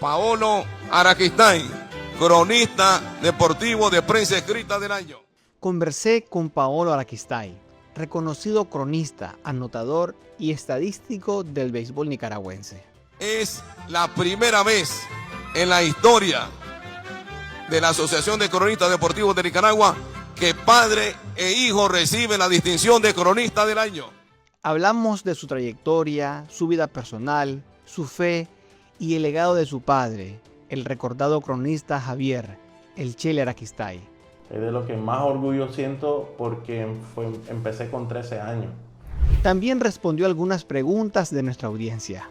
Paolo Araquistáin, cronista deportivo de Prensa Escrita del año. Conversé con Paolo Araquistáin, reconocido cronista, anotador y estadístico del béisbol nicaragüense. Es la primera vez en la historia de la Asociación de Cronistas Deportivos de Nicaragua que padre e hijo reciben la distinción de cronista del año. Hablamos de su trayectoria, su vida personal, su fe y el legado de su padre, el recordado cronista Javier, el Chele Araquistáin. Es de lo que más orgullo siento porque empecé con 13 años. También respondió algunas preguntas de nuestra audiencia.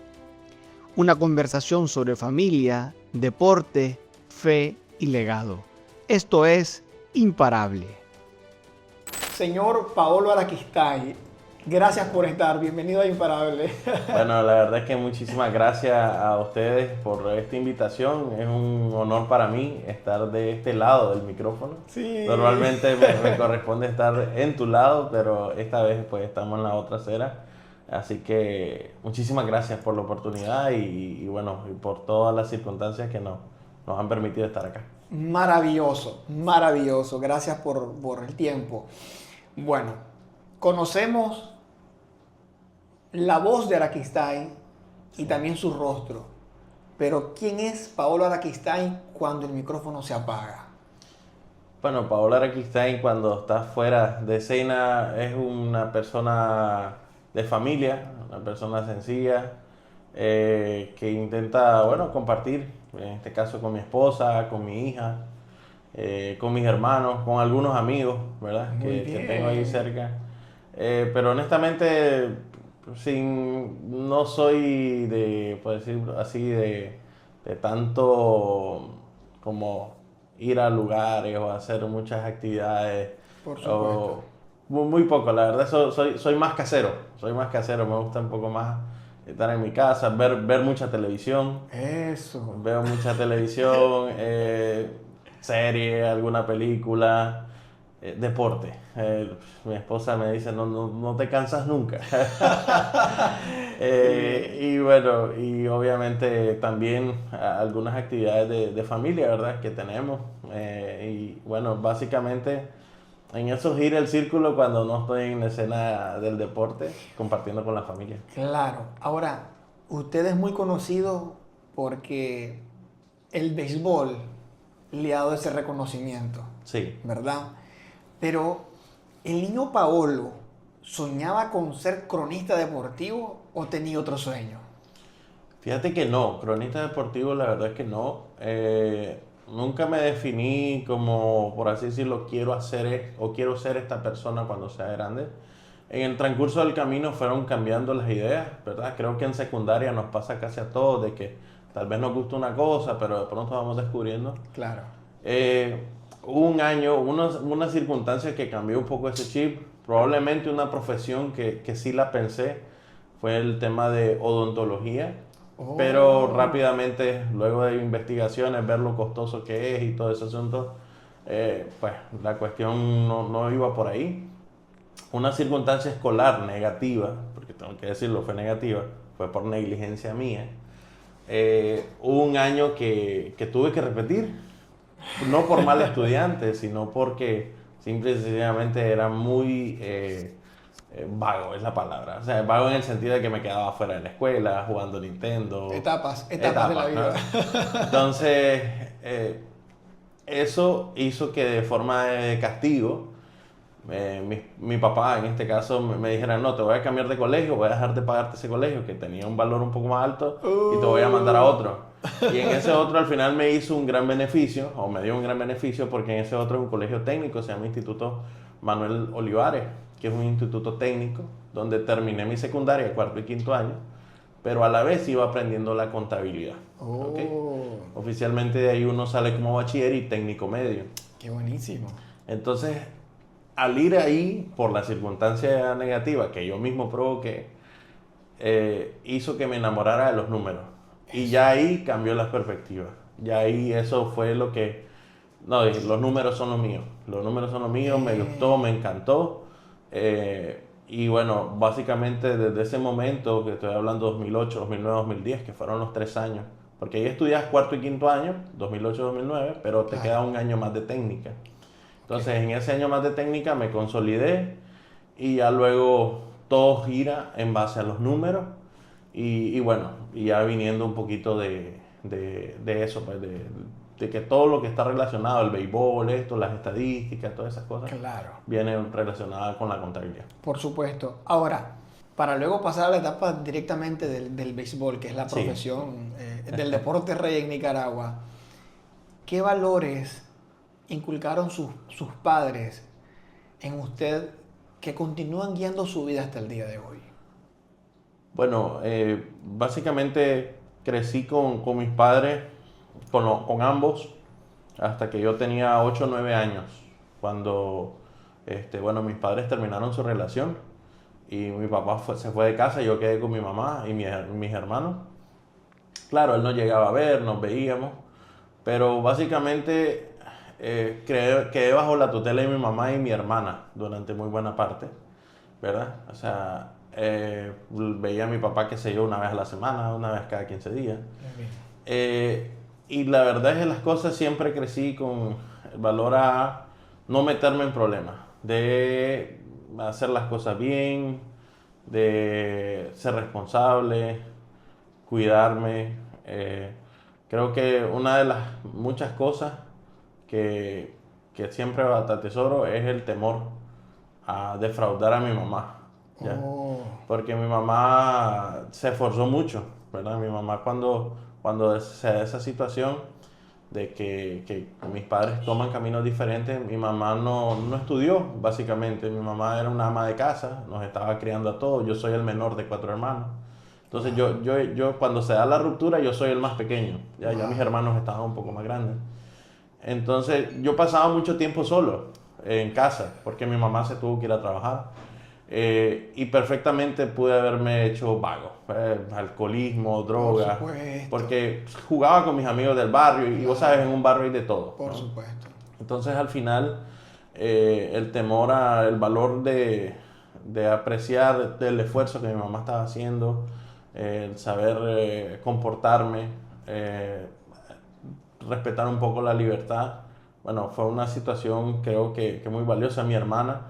Una conversación sobre familia, deporte, fe y legado. Esto es Imparable. Señor Paolo Araquistáin, gracias por estar. Bienvenido a Imparable. Bueno, la verdad es que muchísimas gracias a ustedes por esta invitación. Es un honor para mí estar de este lado del micrófono. Sí. Normalmente me corresponde estar en tu lado, pero esta vez pues estamos en la otra acera. Así que muchísimas gracias por la oportunidad y bueno, y por todas las circunstancias que nos han permitido estar acá. Maravilloso, maravilloso. Gracias por el tiempo. Bueno, conocemos la voz de Araquistáin y también su rostro. Pero ¿quién es Paolo Araquistáin cuando el micrófono se apaga? Bueno, Paolo Araquistáin cuando está fuera de escena es una persona de familia, una persona sencilla, que intenta, bueno, compartir, en este caso con mi esposa, con mi hija, con mis hermanos, con algunos amigos, ¿verdad? Que tengo ahí cerca. Pero honestamente, no soy de, por decirlo así, de tanto como ir a lugares o hacer muchas actividades. Por supuesto. Muy poco, la verdad, soy más casero, me gusta un poco más estar en mi casa, ver mucha televisión. Eso. Veo mucha televisión, serie, alguna película, deporte. Mi esposa me dice, no te cansas nunca. Y bueno, y obviamente también algunas actividades de familia, ¿verdad? Que tenemos. Y bueno, básicamente en eso gira el círculo cuando no estoy en la escena del deporte, compartiendo con la familia. Claro. Ahora, usted es muy conocido porque el béisbol le ha dado ese reconocimiento. Sí. ¿Verdad? Pero el niño Paolo soñaba con ser cronista deportivo o tenía otro sueño. Fíjate que no, cronista deportivo la verdad es que no. Nunca me definí como, por así decirlo, quiero ser esta persona cuando sea grande. En el transcurso del camino fueron cambiando las ideas, ¿verdad? Creo que en secundaria nos pasa casi a todos de que tal vez nos gusta una cosa, pero de pronto vamos descubriendo. Claro. Hubo un año, una circunstancia que cambió un poco ese chip. Probablemente una profesión que sí la pensé fue el tema de odontología. Oh. Pero rápidamente, luego de investigaciones, ver lo costoso que es y todo ese asunto, pues la cuestión no iba por ahí. Una circunstancia escolar negativa, porque tengo que decirlo, fue negativa, fue por negligencia mía. Hubo un año que tuve que repetir, no por mal estudiante, sino porque simple y sencillamente era muy vago, es la palabra. O sea, vago en el sentido de que me quedaba fuera de la escuela, jugando Nintendo. Etapas de la vida. ¿No? Entonces, eso hizo que de forma de castigo, mi papá en este caso me dijera, no, te voy a cambiar de colegio, voy a dejar de pagarte ese colegio que tenía un valor un poco más alto y te voy a mandar a otro. Y en ese otro al final me hizo un gran beneficio, o me dio un gran beneficio, porque en ese otro es un colegio técnico, se llama Instituto Manuel Olivares, que es un instituto técnico, donde terminé mi secundaria, cuarto y quinto año, pero a la vez iba aprendiendo la contabilidad. Oh. ¿Okay? Oficialmente de ahí uno sale como bachiller y técnico medio. Qué buenísimo. Entonces, al ir ahí, por la circunstancia negativa que yo mismo provoqué, hizo que me enamorara de los números. Y ya ahí cambió la perspectiva. Ya ahí eso fue lo que... No, dije, los números son los míos. Los números son los míos, me gustó, me encantó. Y bueno, básicamente desde ese momento, que estoy hablando 2008, 2009, 2010, que fueron los 3 años Porque ahí estudias cuarto y quinto año, 2008-2009, pero te Claro. queda un año más de técnica. Entonces, en ese año más de técnica me consolidé y ya luego todo gira en base a los números y bueno, y ya viniendo un poquito de eso, pues de que todo lo que está relacionado, el béisbol, esto, las estadísticas, todas esas cosas, Claro. vienen relacionadas con la contabilidad. Por supuesto. Ahora, para luego pasar a la etapa directamente del béisbol, que es la Sí. profesión del deporte rey en Nicaragua, ¿qué valores inculcaron sus padres en usted que continúan guiando su vida hasta el día de hoy? Bueno, básicamente crecí con mis padres, con ambos, hasta que yo tenía 8 o 9 años, cuando bueno, mis padres terminaron su relación y mi papá se fue de casa y yo quedé con mi mamá y mis hermanos. Claro, él nos llegaba a ver, nos veíamos, pero básicamente quedé bajo la tutela de mi mamá y mi hermana durante muy buena parte, ¿verdad? O sea, veía a mi papá, qué sé yo, una vez a la semana, una vez cada 15 días. Y la verdad es que las cosas siempre crecí con el valor a no meterme en problemas, de hacer las cosas bien, de ser responsable, cuidarme. Creo que una de las muchas cosas que siempre atesoro es el temor a defraudar a mi mamá, ¿ya? Oh, Porque mi mamá se esforzó mucho, ¿verdad? Mi mamá cuando se da esa situación de que mis padres toman caminos diferentes, mi mamá no estudió, básicamente. Mi mamá era una ama de casa, nos estaba criando a todos. Yo soy el menor de 4 hermanos. Entonces yo cuando se da la ruptura, yo soy el más pequeño. Ya mis hermanos estaban un poco más grandes. Entonces yo pasaba mucho tiempo solo en casa, porque mi mamá se tuvo que ir a trabajar. Y perfectamente pude haberme hecho vago, alcoholismo, drogas, Por supuesto. porque jugaba con mis amigos del barrio y vos sabes, en un barrio hay de todo, por ¿no? supuesto. Entonces al final el temor el valor de apreciar el esfuerzo que mi mamá estaba haciendo, el saber comportarme, respetar un poco la libertad, bueno, fue una situación creo que muy valiosa. Mi hermana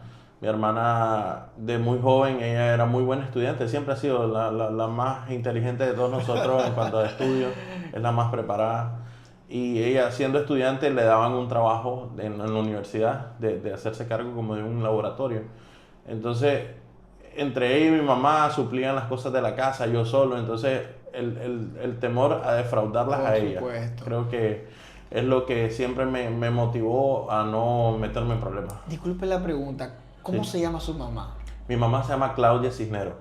de muy joven, ella era muy buena estudiante, siempre ha sido la más inteligente de todos nosotros en cuanto a estudios, es la más preparada. Y ella, siendo estudiante, le daban un trabajo en la universidad de hacerse cargo como de un laboratorio. Entonces, entre ella y mi mamá suplían las cosas de la casa, yo solo. Entonces, el temor a defraudarlas Por a ella, supuesto. creo que es lo que siempre me motivó a no meterme en problemas. Disculpe la pregunta, ¿cómo Sí. se llama su mamá? Mi mamá se llama Claudia Cisneros.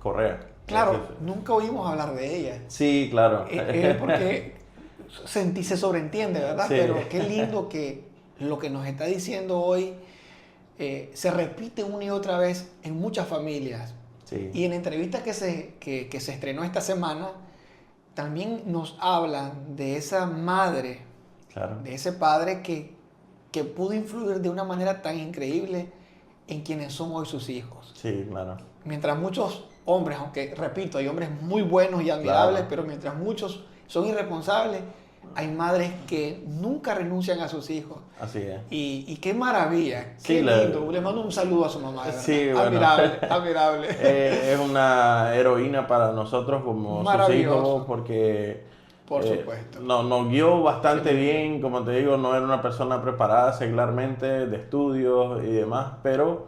Correa. Claro, nunca oímos hablar de ella. Sí, claro. Porque se sobreentiende, ¿verdad? Sí. Pero qué lindo que lo que nos está diciendo hoy se repite una y otra vez en muchas familias. Sí. Y en entrevistas que se estrenó esta semana, también nos hablan de esa madre, Claro. de ese padre que pudo influir de una manera tan increíble en quienes son hoy sus hijos. Sí, claro. Mientras muchos hombres, aunque repito, hay hombres muy buenos y admirables, Claro. pero mientras muchos son irresponsables, hay madres que nunca renuncian a sus hijos. Así es. Y qué maravilla, Sí, qué lindo. Le mando un saludo a su mamá, de verdad. Sí, bueno. Admirable, admirable. Es una heroína para nosotros como sus Maravilloso. hijos porque Por supuesto. nos guió bastante bien. Como te digo, no era una persona preparada seglarmente de estudios y demás, pero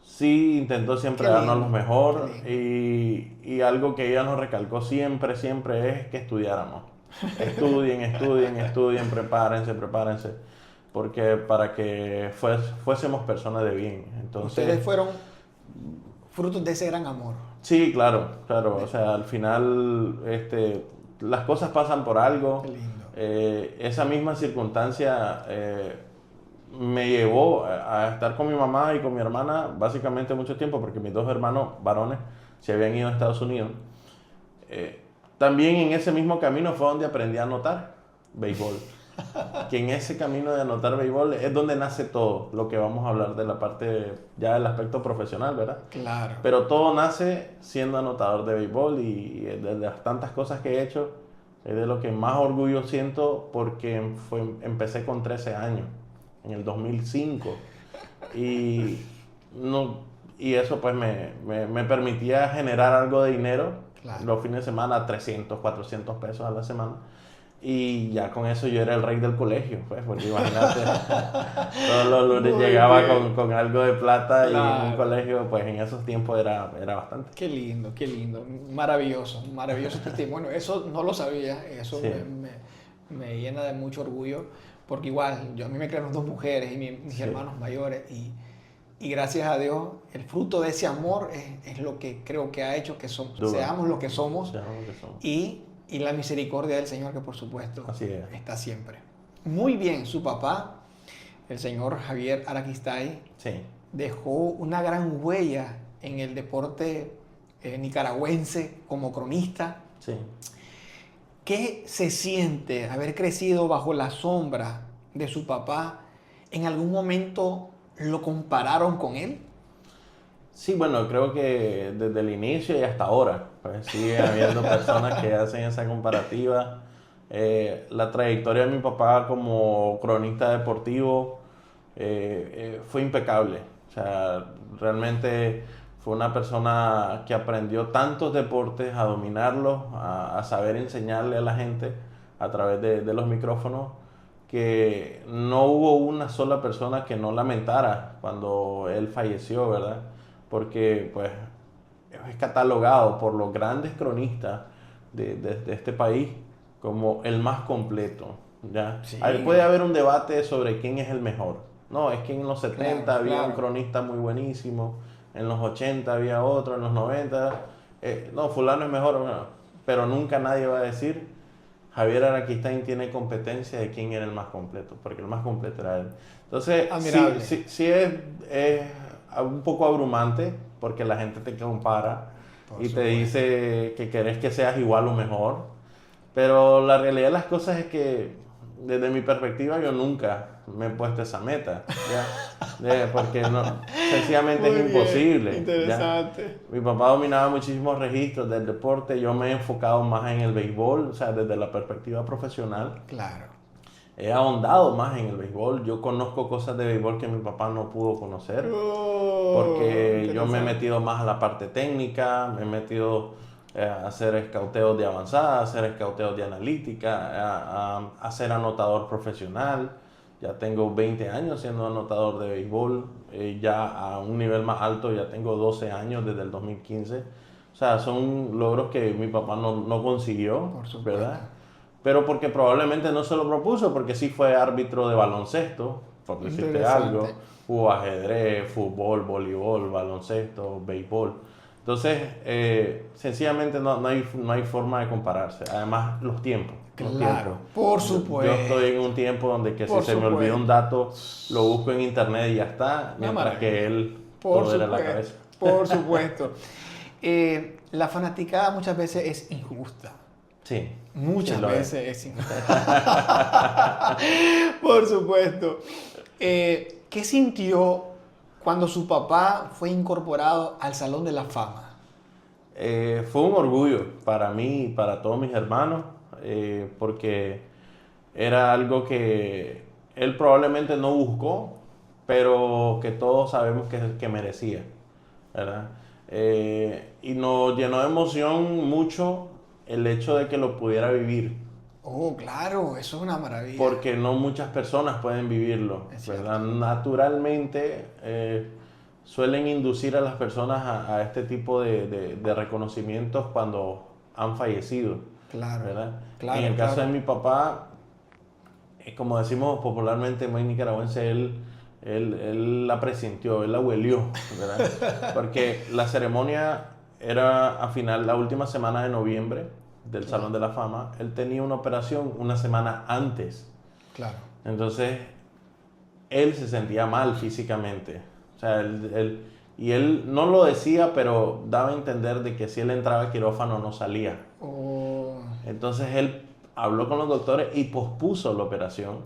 sí intentó siempre Qué darnos lindo, lo mejor qué y algo que ella nos recalcó siempre es que estudiáramos. Estudien, prepárense, porque para que fuésemos personas de bien. Entonces, Ustedes fueron frutos de ese gran amor. sí, claro, o sea, al final las cosas pasan por algo. Qué lindo. Esa misma circunstancia me llevó a estar con mi mamá y con mi hermana básicamente mucho tiempo, porque mis 2 hermanos varones se habían ido a Estados Unidos. También en ese mismo camino fue donde aprendí a anotar béisbol. que en ese camino de anotar béisbol es donde nace todo lo que vamos a hablar de la parte, ya del aspecto profesional, ¿verdad? Claro. Pero todo nace siendo anotador de béisbol y de las tantas cosas que he hecho, es de lo que más orgullo siento porque empecé con 13 años, en el 2005. Y, no, y eso pues me permitía generar algo de dinero, Claro. los fines de semana, 300, 400 pesos a la semana. Y ya con eso yo era el rey del colegio, pues, porque imagínate, todos los lunes Muy llegaba bien. con algo de plata y en Claro. un colegio, pues en esos tiempos era bastante. Qué lindo, qué lindo. Maravilloso, maravilloso testimonio. Eso no lo sabía, eso Sí. me llena de mucho orgullo, porque igual, a mí me crearon dos mujeres y mis Sí. hermanos mayores, y gracias a Dios, el fruto de ese amor es lo que creo que ha hecho que Duda. seamos lo que somos, Ya, lo que somos. y la misericordia del Señor, que por supuesto Así es. está siempre. Muy bien, su papá, el señor Javier Araquistay, Sí, dejó una gran huella en el deporte nicaragüense como cronista. sí. ¿Qué se siente haber crecido bajo la sombra de su papá? ¿En algún momento lo compararon con él? Sí, bueno, creo que desde el inicio y hasta ahora, pues sigue habiendo personas que hacen esa comparativa. La trayectoria de mi papá como cronista deportivo fue impecable. O sea, realmente fue una persona que aprendió tantos deportes, a dominarlos, a saber enseñarle a la gente a través de los micrófonos, que no hubo una sola persona que no lamentara cuando él falleció, ¿verdad? Porque pues es catalogado por los grandes cronistas de este país como el más completo, ¿ya? Sí. Ahí puede haber un debate sobre quién es el mejor. No, es que en los 70 Claro, había un claro. cronista muy buenísimo, en los 80 había otro, en los 90, no, fulano es mejor, bueno, pero nunca nadie va a decir Javier Araquistain tiene competencia de quién era el más completo, porque el más completo era él. Entonces, Admirable. sí es un poco abrumante, porque la gente te compara Por y te supuesto. dice que querés que seas igual o mejor, pero la realidad de las cosas es que desde mi perspectiva yo nunca me he puesto esa meta, ¿ya? Porque no, sencillamente Muy es bien, imposible. ¿ya? interesante. Mi papá dominaba muchísimos registros del deporte, yo me he enfocado más en el béisbol, o sea, desde la perspectiva profesional. Claro. He ahondado más en el béisbol, yo conozco cosas de béisbol que mi papá no pudo conocer, porque yo me he metido más a la parte técnica, me he metido a hacer escauteos de avanzada, a hacer escauteos de analítica, a ser anotador profesional. Ya tengo 20 años siendo anotador de béisbol, ya a un nivel más alto, ya tengo 12 años desde el 2015. O sea, son logros que mi papá no consiguió, Por supuesto. ¿verdad? Pero porque probablemente no se lo propuso, porque sí fue árbitro de baloncesto, por decirte Interesante. algo. Jugó ajedrez, fútbol, voleibol, baloncesto, béisbol. Entonces, sencillamente no hay forma de compararse. Además, los tiempos. los Claro, tiempos. por Yo supuesto. estoy en un tiempo donde que si Por se me supuesto. olvida un dato, lo busco en internet y ya está, mientras maravilla. que él Por todo era la supuesto. cabeza. Por supuesto. La fanaticada muchas veces es injusta. Sí. Muchas sí lo es. veces es injusta. Por supuesto. ¿Qué sintió cuando su papá fue incorporado al Salón de la Fama? Fue un orgullo para mí y para todos mis hermanos, porque era algo que él probablemente no buscó, pero que todos sabemos que merecía, ¿verdad? Y nos llenó de emoción mucho el hecho de que lo pudiera vivir, Oh, claro, eso es una maravilla. porque no muchas personas pueden vivirlo, Es cierto. ¿verdad? Naturalmente suelen inducir a las personas a este tipo de reconocimientos cuando han fallecido, Claro, ¿verdad? claro, En el caso claro. de mi papá, como decimos popularmente en buen nicaragüense, él la presintió, él la huelió, ¿verdad? Porque la ceremonia era la última semana de noviembre del Salón de la Fama. Él tenía una operación una semana antes. Claro. Entonces, él se sentía mal físicamente. O sea, él no lo decía, pero daba a entender de que si él entraba a quirófano no salía. Oh, Entonces, él habló con los doctores y pospuso la operación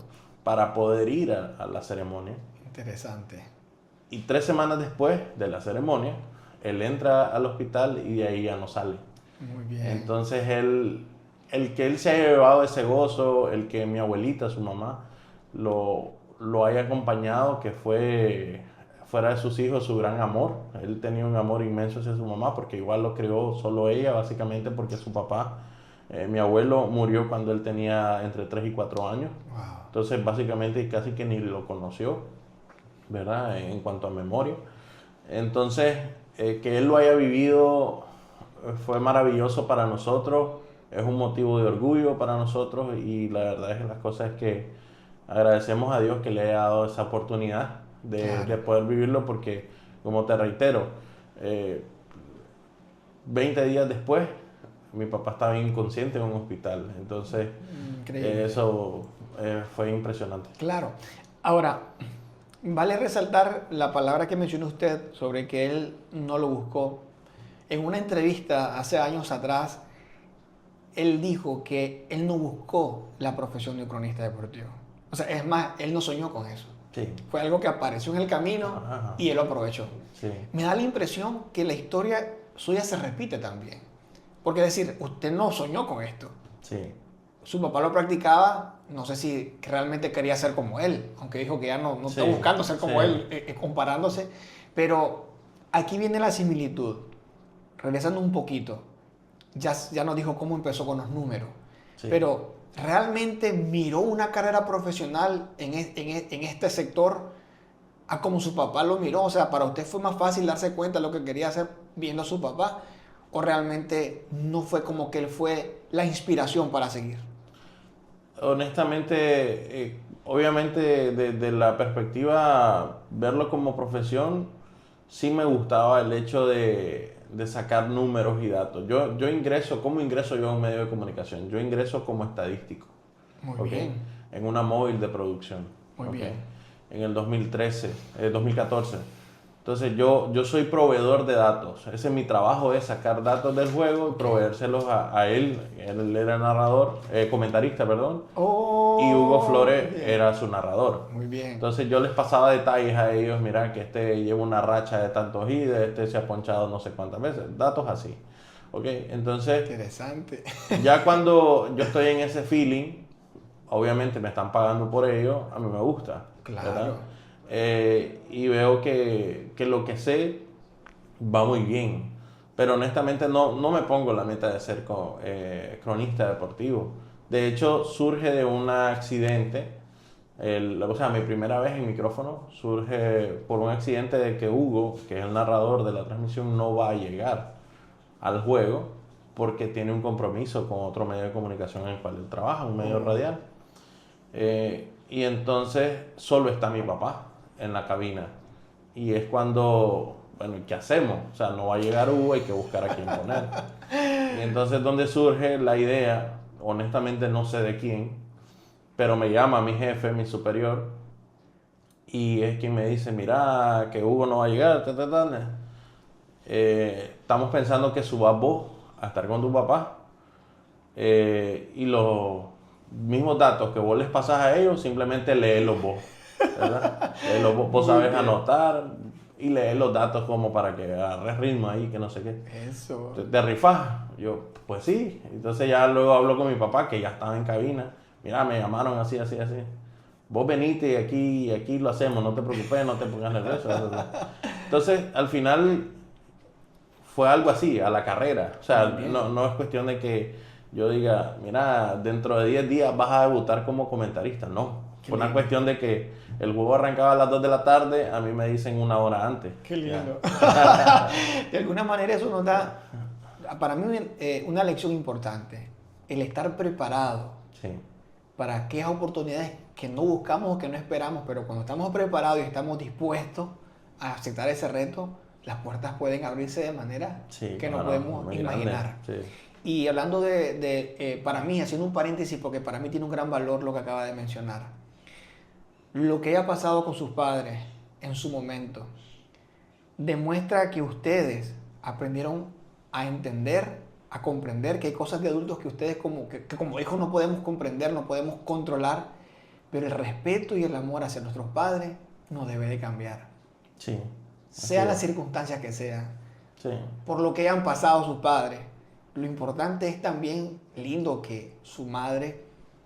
para poder ir a la ceremonia. Interesante. Y 3 semanas después de la ceremonia, él entra al hospital y de ahí ya no sale. Muy bien. Entonces el que él se haya llevado ese gozo, el que mi abuelita, su mamá, lo haya acompañado, que fue fuera de sus hijos su gran amor. Él tenía un amor inmenso hacia su mamá porque igual lo crió solo ella, básicamente porque su papá, mi abuelo, murió cuando él tenía entre 3 y 4 años. Wow. Entonces básicamente casi que ni lo conoció, ¿verdad? En cuanto a memoria. Entonces que él lo haya vivido fue maravilloso para nosotros, es un motivo de orgullo para nosotros y la verdad es que las cosas es que agradecemos a Dios que le haya dado esa oportunidad de poder vivirlo porque, como te reitero, 20 días después mi papá estaba inconsciente en un hospital, entonces eso fue impresionante. Claro. Ahora, vale resaltar la palabra que mencionó usted sobre que él no lo buscó. En una entrevista hace años atrás, él dijo que él no buscó la profesión de cronista deportivo. O sea, es más, él no soñó con eso. Sí. Fue algo que apareció en el camino y él lo aprovechó. Sí. Me da la impresión que la historia suya se repite también. Porque es decir, usted no soñó con esto. Sí. Su papá lo practicaba, no sé si realmente quería ser como él, aunque dijo que ya no está buscando ser como él, comparándose. Pero aquí viene la similitud. Regresando un poquito, ya nos dijo cómo empezó con los números. Sí. Pero ¿realmente miró una carrera profesional en este sector a como su papá lo miró? O sea, ¿para usted fue más fácil darse cuenta de lo que quería hacer viendo a su papá? ¿O realmente no fue como que él fue la inspiración para seguir? Honestamente, obviamente desde la perspectiva, verlo como profesión, sí me gustaba el hecho de sacar números y datos. ¿Cómo ingreso yo a un medio de comunicación? Yo ingreso como estadístico. Muy bien. En una móvil de producción. Muy bien. En el 2014. Entonces yo soy proveedor de datos. Ese es mi trabajo, es sacar datos del juego y proveérselos a él. Él era narrador, comentarista, perdón. Y Hugo Flores era su narrador. Muy bien. Entonces yo les pasaba detalles a ellos. Mira que este lleva una racha de tantos hits, este se ha ponchado no sé cuántas veces. Datos así. Entonces, interesante. Ya cuando yo estoy en ese feeling, obviamente me están pagando por ello, a mí me gusta. Claro. ¿Verdad? Y veo que lo que sé va muy bien, pero honestamente no me pongo la meta de ser cronista deportivo. De hecho, surge de un accidente, mi primera vez en micrófono surge por un accidente de que Hugo, que es el narrador de la transmisión, no va a llegar al juego porque tiene un compromiso con otro medio de comunicación en el cual él trabaja, un medio radial. Y entonces solo está mi papá en la cabina. Y es cuando, bueno, ¿qué hacemos? O sea, no va a llegar Hugo, hay que buscar a quién poner. Y entonces donde surge la idea, honestamente no sé de quién, pero me llama mi jefe, mi superior, y es quien me dice, mira, que Hugo no va a llegar, estamos pensando que subas vos a estar con tu papá, y los mismos datos que vos les pasás a ellos, simplemente léelos vos, ¿verdad? Léelos vos, vos sabés anotar y leer los datos como para que agarres ritmo ahí, que no sé qué. Eso. ¿Te rifás? Yo, pues sí. Entonces ya luego hablo con mi papá, que ya estaba en cabina. Mira, me llamaron así. Vos venite y aquí lo hacemos, no te preocupes, no te pongas nervioso. Entonces, al final fue algo así, a la carrera. O sea, no es cuestión de que yo diga, mira, dentro de 10 días vas a debutar como comentarista. No. Fue una cuestión de que el juego arrancaba a las 2 de la tarde, a mí me dicen 1 hora antes. Qué lindo. De alguna manera eso nos da, para mí, una lección importante. El estar preparado para aquellas oportunidades que no buscamos o que no esperamos, pero cuando estamos preparados y estamos dispuestos a aceptar ese reto, las puertas pueden abrirse de manera que no podemos imaginar. Y hablando para mí, haciendo un paréntesis, porque para mí tiene un gran valor lo que acaba de mencionar. Lo que haya pasado con sus padres en su momento demuestra que ustedes aprendieron a entender, a comprender que hay cosas de adultos que ustedes que como hijos no podemos comprender, no podemos controlar, pero el respeto y el amor hacia nuestros padres no debe de cambiar. Sí. Sea la es. circunstancia que sea, Sí. por lo que hayan pasado sus padres. Lo importante es también lindo que su madre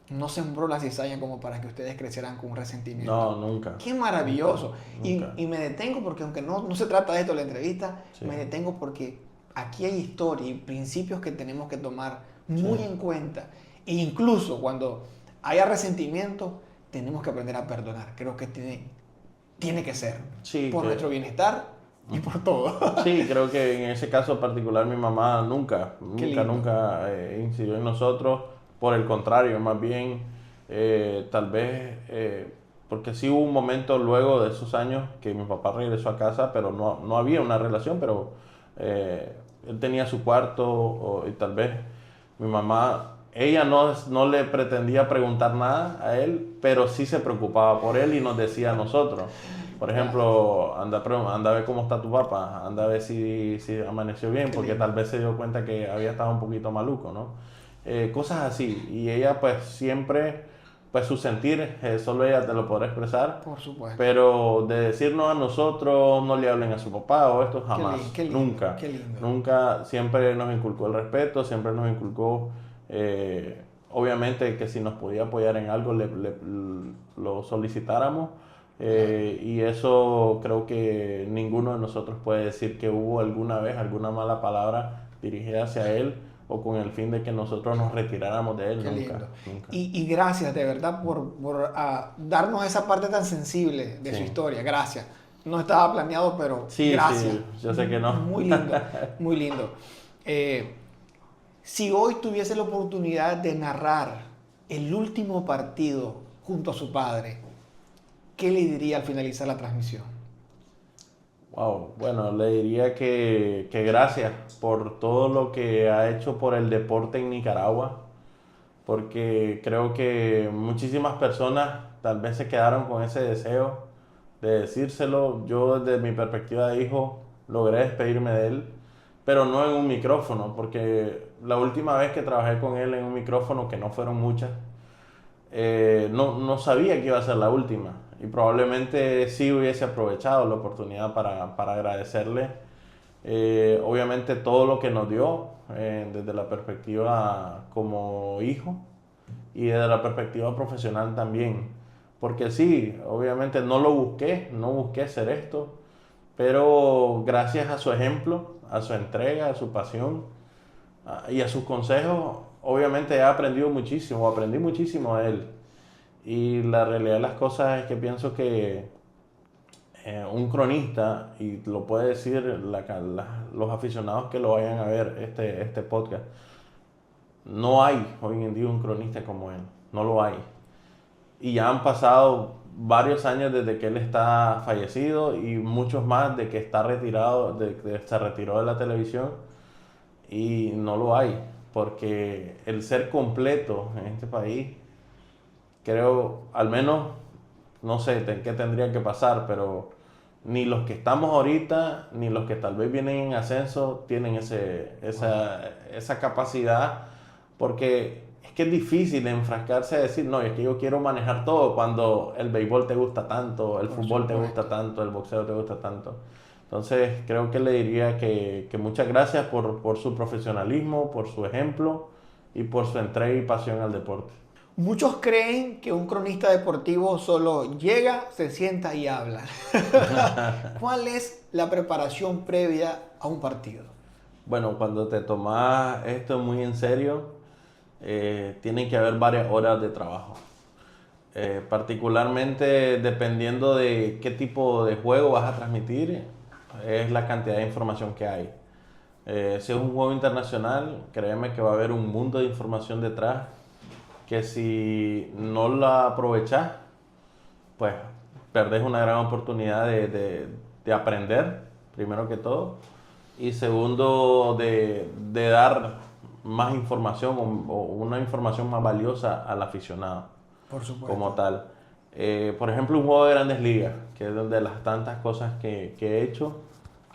no sembró la cizaña como para que ustedes crecieran con un resentimiento. No, nunca. Qué maravilloso. Nunca. Y me detengo porque aunque no se trata de esto la entrevista, Sí. me detengo porque aquí hay historia y principios que tenemos que tomar muy Sí. en cuenta. E incluso cuando haya resentimiento, tenemos que aprender a perdonar. Creo que tiene que ser. Sí, Por nuestro bienestar y por todo. Sí, creo que en ese caso particular mi mamá Qué lindo. nunca incidió en nosotros. Por el contrario, más bien, tal vez, porque sí hubo un momento luego de esos años que mi papá regresó a casa, pero no había una relación, pero él tenía su cuarto y tal vez mi mamá, ella no le pretendía preguntar nada a él, pero sí se preocupaba por él y nos decía a nosotros. Por ejemplo, anda a ver cómo está tu papá, anda a ver si amaneció bien, Qué porque lindo. tal vez se dio cuenta que había estado un poquito maluco, ¿no? Cosas así. Y ella pues siempre, pues su sentir, solo ella te lo podrá expresar, Por supuesto. pero de decirnos a nosotros, no le hablen a su papá o esto, jamás, Qué lindo, nunca. qué lindo. Nunca, siempre nos inculcó el respeto, siempre nos inculcó, obviamente que si nos podía apoyar en algo, lo solicitáramos. Y eso creo que ninguno de nosotros puede decir que hubo alguna vez alguna mala palabra dirigida hacia él o con el fin de que nosotros nos retiráramos de él. Qué Nunca, lindo. nunca. Y gracias de verdad por darnos esa parte tan sensible de su Sí. historia. Gracias. No estaba planeado, pero Sí, gracias. sí, yo sé que no. Muy lindo, muy lindo. Si hoy tuviese la oportunidad de narrar el último partido junto a su padre, ¿qué le diría al finalizar la transmisión? Wow, bueno, le diría que gracias por todo lo que ha hecho por el deporte en Nicaragua, porque creo que muchísimas personas tal vez se quedaron con ese deseo de decírselo. Yo desde mi perspectiva de hijo logré despedirme de él, pero no en un micrófono, porque la última vez que trabajé con él en un micrófono, que no fueron muchas, no sabía que iba a ser la última y probablemente sí hubiese aprovechado la oportunidad para agradecerle, obviamente todo lo que nos dio, desde la perspectiva como hijo y desde la perspectiva profesional también, porque sí, obviamente no busqué ser esto, pero gracias a su ejemplo, a su entrega, a su pasión y a sus consejos, obviamente aprendí muchísimo de él. Y la realidad de las cosas es que pienso que un cronista, y lo puede decir los aficionados que lo vayan a ver este podcast, no hay hoy en día un cronista como él, no lo hay. Y ya han pasado varios años desde que él está fallecido y muchos más de que está retirado, se retiró de la televisión, y no lo hay, porque el ser completo en este país, creo, al menos, no sé qué tendría que pasar, pero ni los que estamos ahorita, ni los que tal vez vienen en ascenso, tienen esa capacidad, porque es que es difícil enfrascarse a decir, no, es que yo quiero manejar todo cuando el béisbol te gusta tanto, el Por fútbol te supuesto. gusta tanto, el boxeo te gusta tanto. Entonces, creo que le diría que muchas gracias por su profesionalismo, por su ejemplo y por su entrega y pasión al deporte. Muchos creen que un cronista deportivo solo llega, se sienta y habla. ¿Cuál es la preparación previa a un partido? Bueno, cuando te tomas esto muy en serio, tienen que haber varias horas de trabajo. Particularmente dependiendo de qué tipo de juego vas a transmitir, es la cantidad de información que hay. Si es un juego internacional, créeme que va a haber un mundo de información detrás, que si no la aprovechas, pues perdés una gran oportunidad de aprender, primero que todo, y segundo, de dar más información o una información más valiosa al aficionado Por supuesto. como tal. Por ejemplo, un juego de Grandes Ligas, que es de las tantas cosas que he hecho,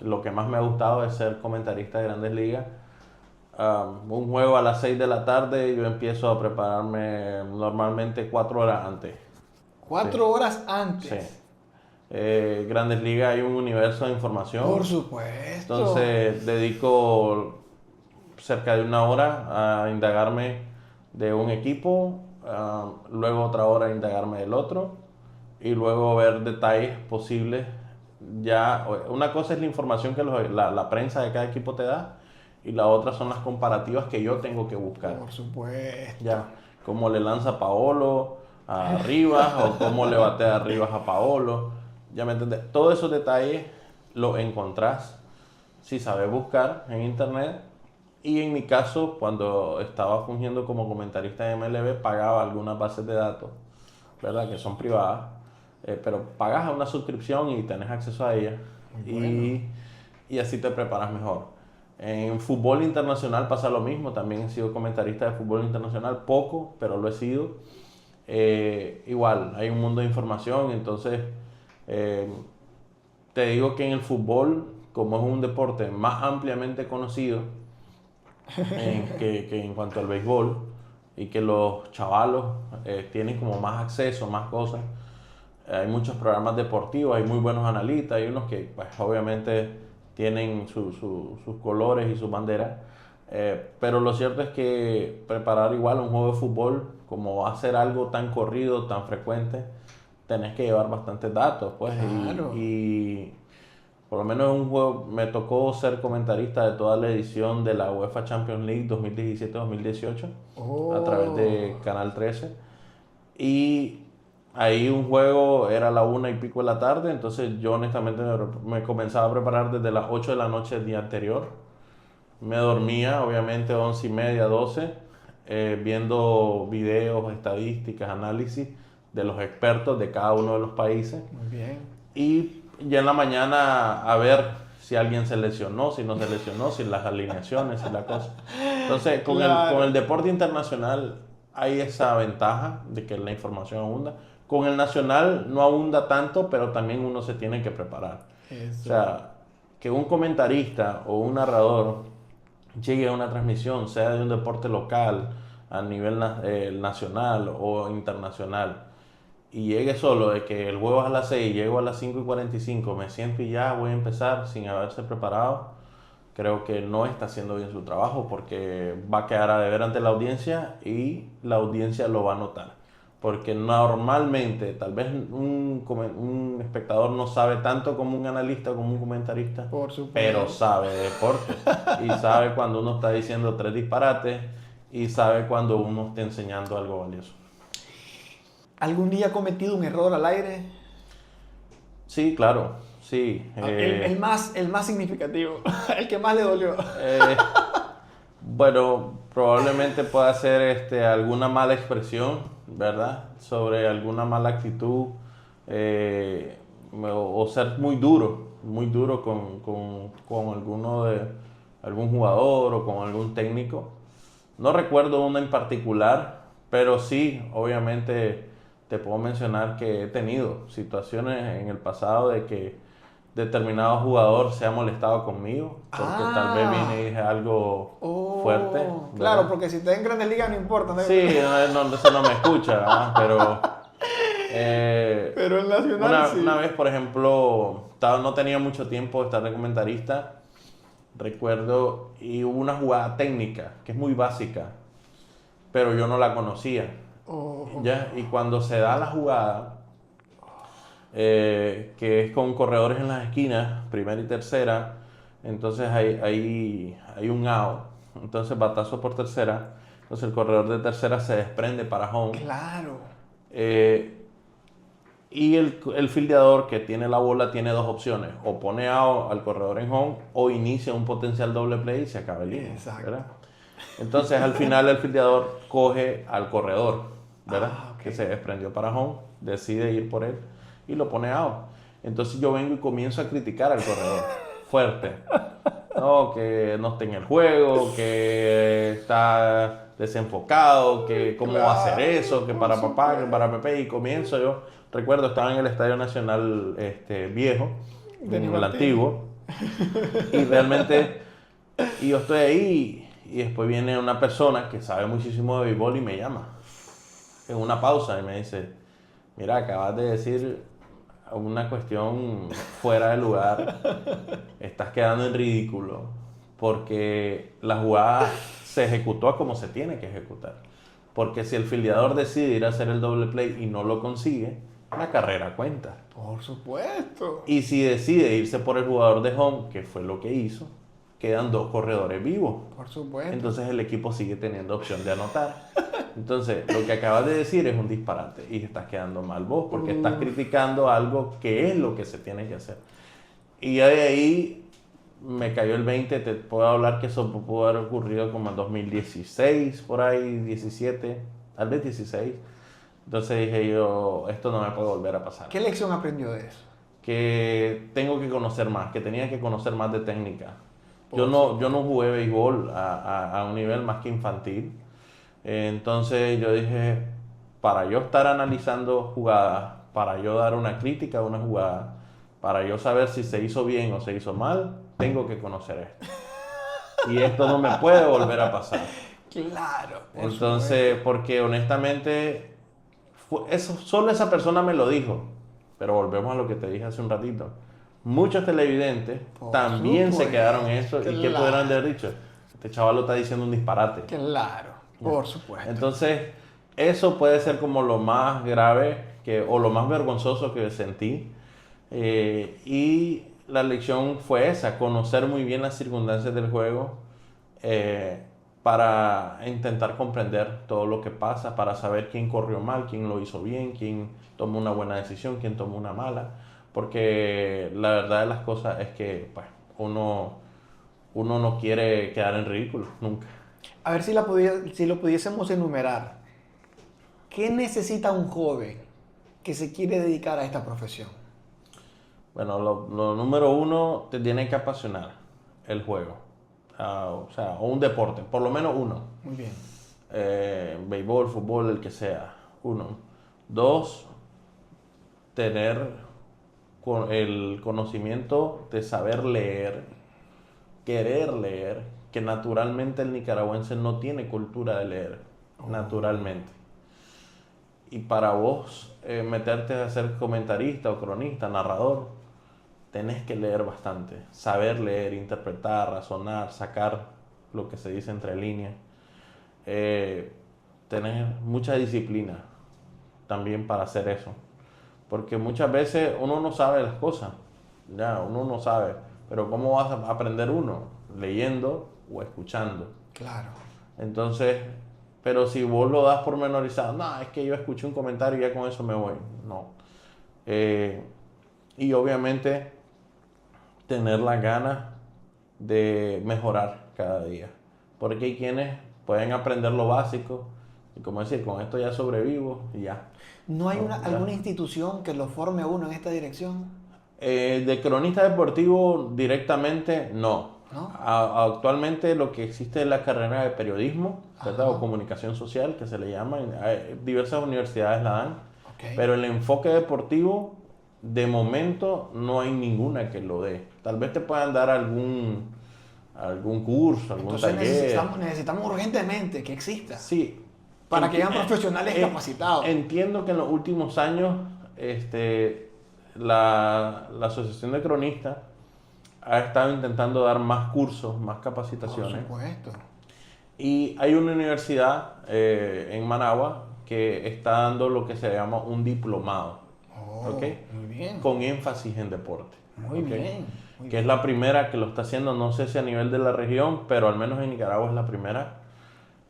lo que más me ha gustado es ser comentarista de Grandes Ligas. un juego a las 6 de la tarde, yo empiezo a prepararme normalmente 4 horas antes. 4 horas antes. Sí. Grandes Ligas hay un universo de información. Por supuesto. Entonces dedico cerca de 1 hora a indagarme de un equipo, luego otra hora a indagarme del otro y luego ver detalles posibles. Ya, una cosa es la información que la prensa de cada equipo te da y la otra son las comparativas que yo tengo que buscar. Por supuesto. Ya, cómo le lanza Paolo a Rivas o cómo le batea a Rivas a Paolo. Ya me entiendes. Todos esos detalles los encontrás si sabes buscar en internet. Y en mi caso, cuando estaba fungiendo como comentarista de MLB, pagaba algunas bases de datos, ¿verdad? Que son privadas, pero pagas una suscripción y tenés acceso a ellas. Y así te preparas mejor. En fútbol internacional pasa lo mismo. También he sido comentarista de fútbol internacional, poco, pero lo he sido. Igual, hay un mundo de información, entonces te digo que en el fútbol, como es un deporte más ampliamente conocido que en cuanto al béisbol, y que los chavalos tienen como más acceso, más cosas, hay muchos programas deportivos, hay muy buenos analistas, hay unos que pues, obviamente tienen sus colores y sus banderas, pero lo cierto es que preparar igual un juego de fútbol, como va a ser algo tan corrido, tan frecuente, tenés que llevar bastantes datos, pues, Claro. y por lo menos en un juego me tocó ser comentarista de toda la edición de la UEFA Champions League 2017-2018 a través de Canal 13, y ahí un juego era a la 1:00 de la tarde, entonces yo honestamente me comenzaba a preparar desde las 8 de la noche del día anterior. Me dormía, obviamente, 11:30, 12, viendo videos, estadísticas, análisis de los expertos de cada uno de los países. Muy bien. Y ya en la mañana a ver si alguien se lesionó, si no se lesionó, si las alineaciones, si la cosa. Entonces, con el deporte internacional hay esa ventaja de que la información abunda. Con el nacional no abunda tanto, pero también uno se tiene que preparar. Eso. O sea, que un comentarista o un narrador llegue a una transmisión, sea de un deporte local, a nivel nacional o internacional, y llegue solo de que el juego es a las 6, llego a las 5:45, me siento y ya voy a empezar sin haberse preparado, creo que no está haciendo bien su trabajo, porque va a quedar a deber ante la audiencia y la audiencia lo va a notar. Porque normalmente, tal vez un espectador no sabe tanto como un analista o como un comentarista, Por supuesto. pero sabe de deporte y sabe cuando uno está diciendo 3 disparates y sabe cuando uno está enseñando algo valioso. ¿Algún día ha cometido un error al aire? Sí, claro, sí. El más significativo, el que más le dolió. Bueno, probablemente pueda ser alguna mala expresión, ¿verdad? Sobre alguna mala actitud, o ser muy duro con algún jugador o con algún técnico. No recuerdo una en particular, pero sí, obviamente te puedo mencionar que he tenido situaciones en el pasado de que determinado jugador se ha molestado conmigo porque tal vez vine y dije algo fuerte, ¿verdad? Claro, porque si estás en Grandes Ligas no importa. ¿no? Sí, eso no me escucha, ¿verdad? Pero en Nacional sí. Una vez, por ejemplo, no tenía mucho tiempo de estar de comentarista, recuerdo, y hubo una jugada técnica que es muy básica, pero yo no la conocía. ¿Ya? Y cuando se da la jugada, que es con corredores en las esquinas, primera y tercera, entonces hay un out, entonces batazo por tercera, entonces el corredor de tercera se desprende para home. Claro. Y el fildeador que tiene la bola tiene dos opciones: o pone out al corredor en home o inicia un potencial doble play y se acaba el inning. Exacto. ¿Verdad? Entonces al final el fildeador coge al corredor, ¿verdad? Okay. Que se desprendió para home, decide ir por él y lo pone out. Entonces yo vengo y comienzo a criticar al corredor fuerte. No, que no está en el juego, que está desenfocado, que cómo va a hacer eso, que para papá, que para Pepe. Y comienzo yo, recuerdo, estaba en el Estadio Nacional viejo, en el antiguo, y realmente, y yo estoy ahí Y después viene una persona que sabe muchísimo de béisbol y me llama en una pausa y me dice, mira, acabas de decir una cuestión fuera de lugar, estás quedando en ridículo, porque la jugada se ejecutó como se tiene que ejecutar. Porque si el fildeador decide ir a hacer el doble play y no lo consigue, la carrera cuenta. Por supuesto. Y si decide irse por el jugador de home, que fue lo que hizo, quedan 2 corredores vivos. Por supuesto. Entonces el equipo sigue teniendo opción de anotar. Entonces, lo que acabas de decir es un disparate y estás quedando mal vos porque estás criticando algo que es lo que se tiene que hacer. Y de ahí me cayó el 20, te puedo hablar que eso pudo haber ocurrido como en 2016, por ahí, 17, tal vez 16. Entonces dije yo, esto no me puede volver a pasar. ¿Qué lección aprendió de eso? Que tengo que conocer más, que tenía que conocer más de técnica. Yo no jugué béisbol a un nivel más que infantil. Entonces yo dije, para yo estar analizando jugadas, para yo dar una crítica a una jugada, para yo saber si se hizo bien o se hizo mal, tengo que conocer esto. Y esto no me puede volver a pasar. Claro. Entonces, porque honestamente, solo esa persona me lo dijo. Pero volvemos a lo que te dije hace un ratito. Muchos televidentes también se quedaron en eso. ¿Y qué pudieron haber dicho? Este chaval lo está diciendo un disparate. Claro, por supuesto. Entonces, eso puede ser como lo más grave o lo más vergonzoso que sentí. Y la lección fue esa, conocer muy bien las circunstancias del juego para intentar comprender todo lo que pasa, para saber quién corrió mal, quién lo hizo bien, quién tomó una buena decisión, quién tomó una mala. Porque la verdad de las cosas es que pues, uno no quiere quedar en ridículo, nunca. A ver si lo pudiésemos enumerar. ¿Qué necesita un joven que se quiere dedicar a esta profesión? Bueno, lo número 1, te tiene que apasionar el juego. O un deporte, por lo menos uno. Muy bien. Béisbol, fútbol, el que sea. 1. 2, tener el conocimiento de saber leer, querer leer, que naturalmente el nicaragüense no tiene cultura de leer, naturalmente. Y para vos meterte a ser comentarista o cronista, narrador, tenés que leer bastante, saber leer, interpretar, razonar, sacar lo que se dice entre líneas. Tener mucha disciplina también para hacer eso. Porque muchas veces uno no sabe las cosas, uno no sabe, pero ¿cómo vas a aprender uno? Leyendo o escuchando. Claro. Entonces, pero si vos lo das por menorizado, no, es que yo escuché un comentario y ya con eso me voy, no. Y obviamente tener las ganas de mejorar cada día, porque hay quienes pueden aprender lo básico y como decir, con esto ya sobrevivo y ya. ¿No hay alguna institución que lo forme a uno en esta dirección? De cronista deportivo directamente, no. ¿No? Actualmente lo que existe es la carrera de periodismo, ¿verdad? O comunicación social, que se le llama. Diversas universidades la dan. Okay. Pero el enfoque deportivo, de momento, no hay ninguna que lo dé. Tal vez te puedan dar algún curso, algún Entonces taller. necesitamos urgentemente que exista. Sí. Para que hayan profesionales capacitados. Entiendo que en los últimos años la Asociación de Cronistas ha estado intentando dar más cursos, más capacitaciones. Por supuesto. Y hay una universidad en Managua que está dando lo que se llama un diplomado. ¿Okay? Muy bien. Con énfasis en deporte. Muy bien. Que es la primera que lo está haciendo, no sé si a nivel de la región, pero al menos en Nicaragua es la primera.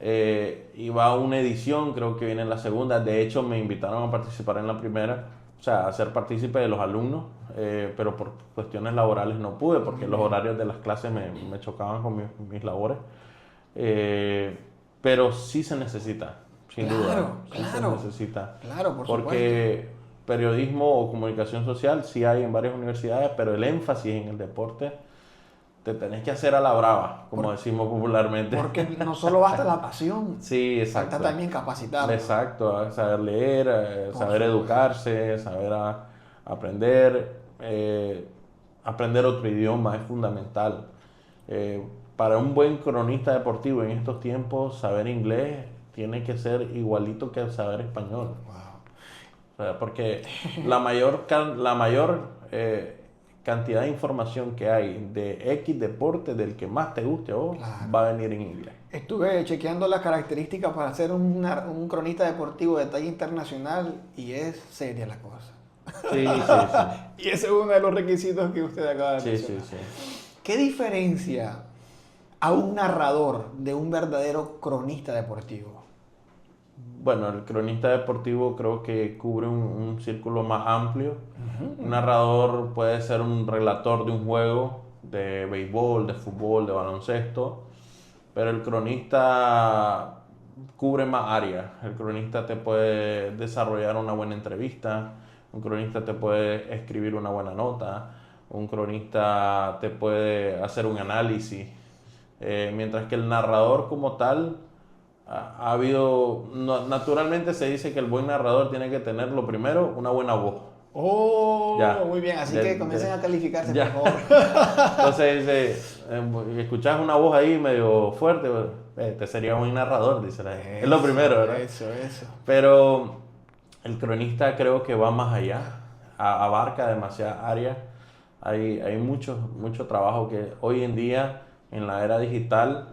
Y va a una edición, creo que viene en la segunda. De hecho, me invitaron a participar en la primera, o sea, a ser partícipe de los alumnos, pero por cuestiones laborales no pude, porque los horarios de las clases me chocaban con mis labores. Pero sí se necesita, sin duda. Sí se necesita. Claro, por porque supuesto. periodismo o comunicación social sí hay en varias universidades, pero el énfasis en el deporte te tenés que hacer a la brava, como decimos popularmente. Porque no solo basta la pasión. Sí, exacto. Basta también capacitar. Exacto, saber leer, saber educarse, saber aprender. Aprender otro idioma es fundamental. para un buen cronista deportivo en estos tiempos, saber inglés tiene que ser igualito que saber español. O sea, porque la mayor cantidad de información que hay de X deporte, del que más te guste a vos, Claro. va a venir en inglés. Estuve chequeando las características para ser un cronista deportivo de talla internacional y es seria la cosa. Sí, sí, Y ese es uno de los requisitos que usted acaba de sí. Sí, mencionar. sí, sí. ¿Qué diferencia a un narrador de un verdadero cronista deportivo? Bueno, el cronista deportivo creo que cubre un círculo más amplio. Un narrador puede ser un relator de un juego de béisbol, de fútbol, de baloncesto, pero el cronista cubre más áreas. El cronista te puede desarrollar una buena entrevista, un cronista te puede escribir una buena nota, un cronista te puede hacer un análisis, mientras que el narrador como tal ha habido, naturalmente se dice que el buen narrador tiene que tener lo primero, una buena voz. Oh, Ya. muy bien, así Ya, que comiencen ya. a calificarse, Ya. por favor. Entonces escuchás una voz ahí medio fuerte, te sería un buen narrador, dice la gente. Es lo primero, ¿verdad? Eso. Pero el cronista creo que va más allá, abarca demasiadas áreas. Hay mucho trabajo que hoy en día, en la era digital,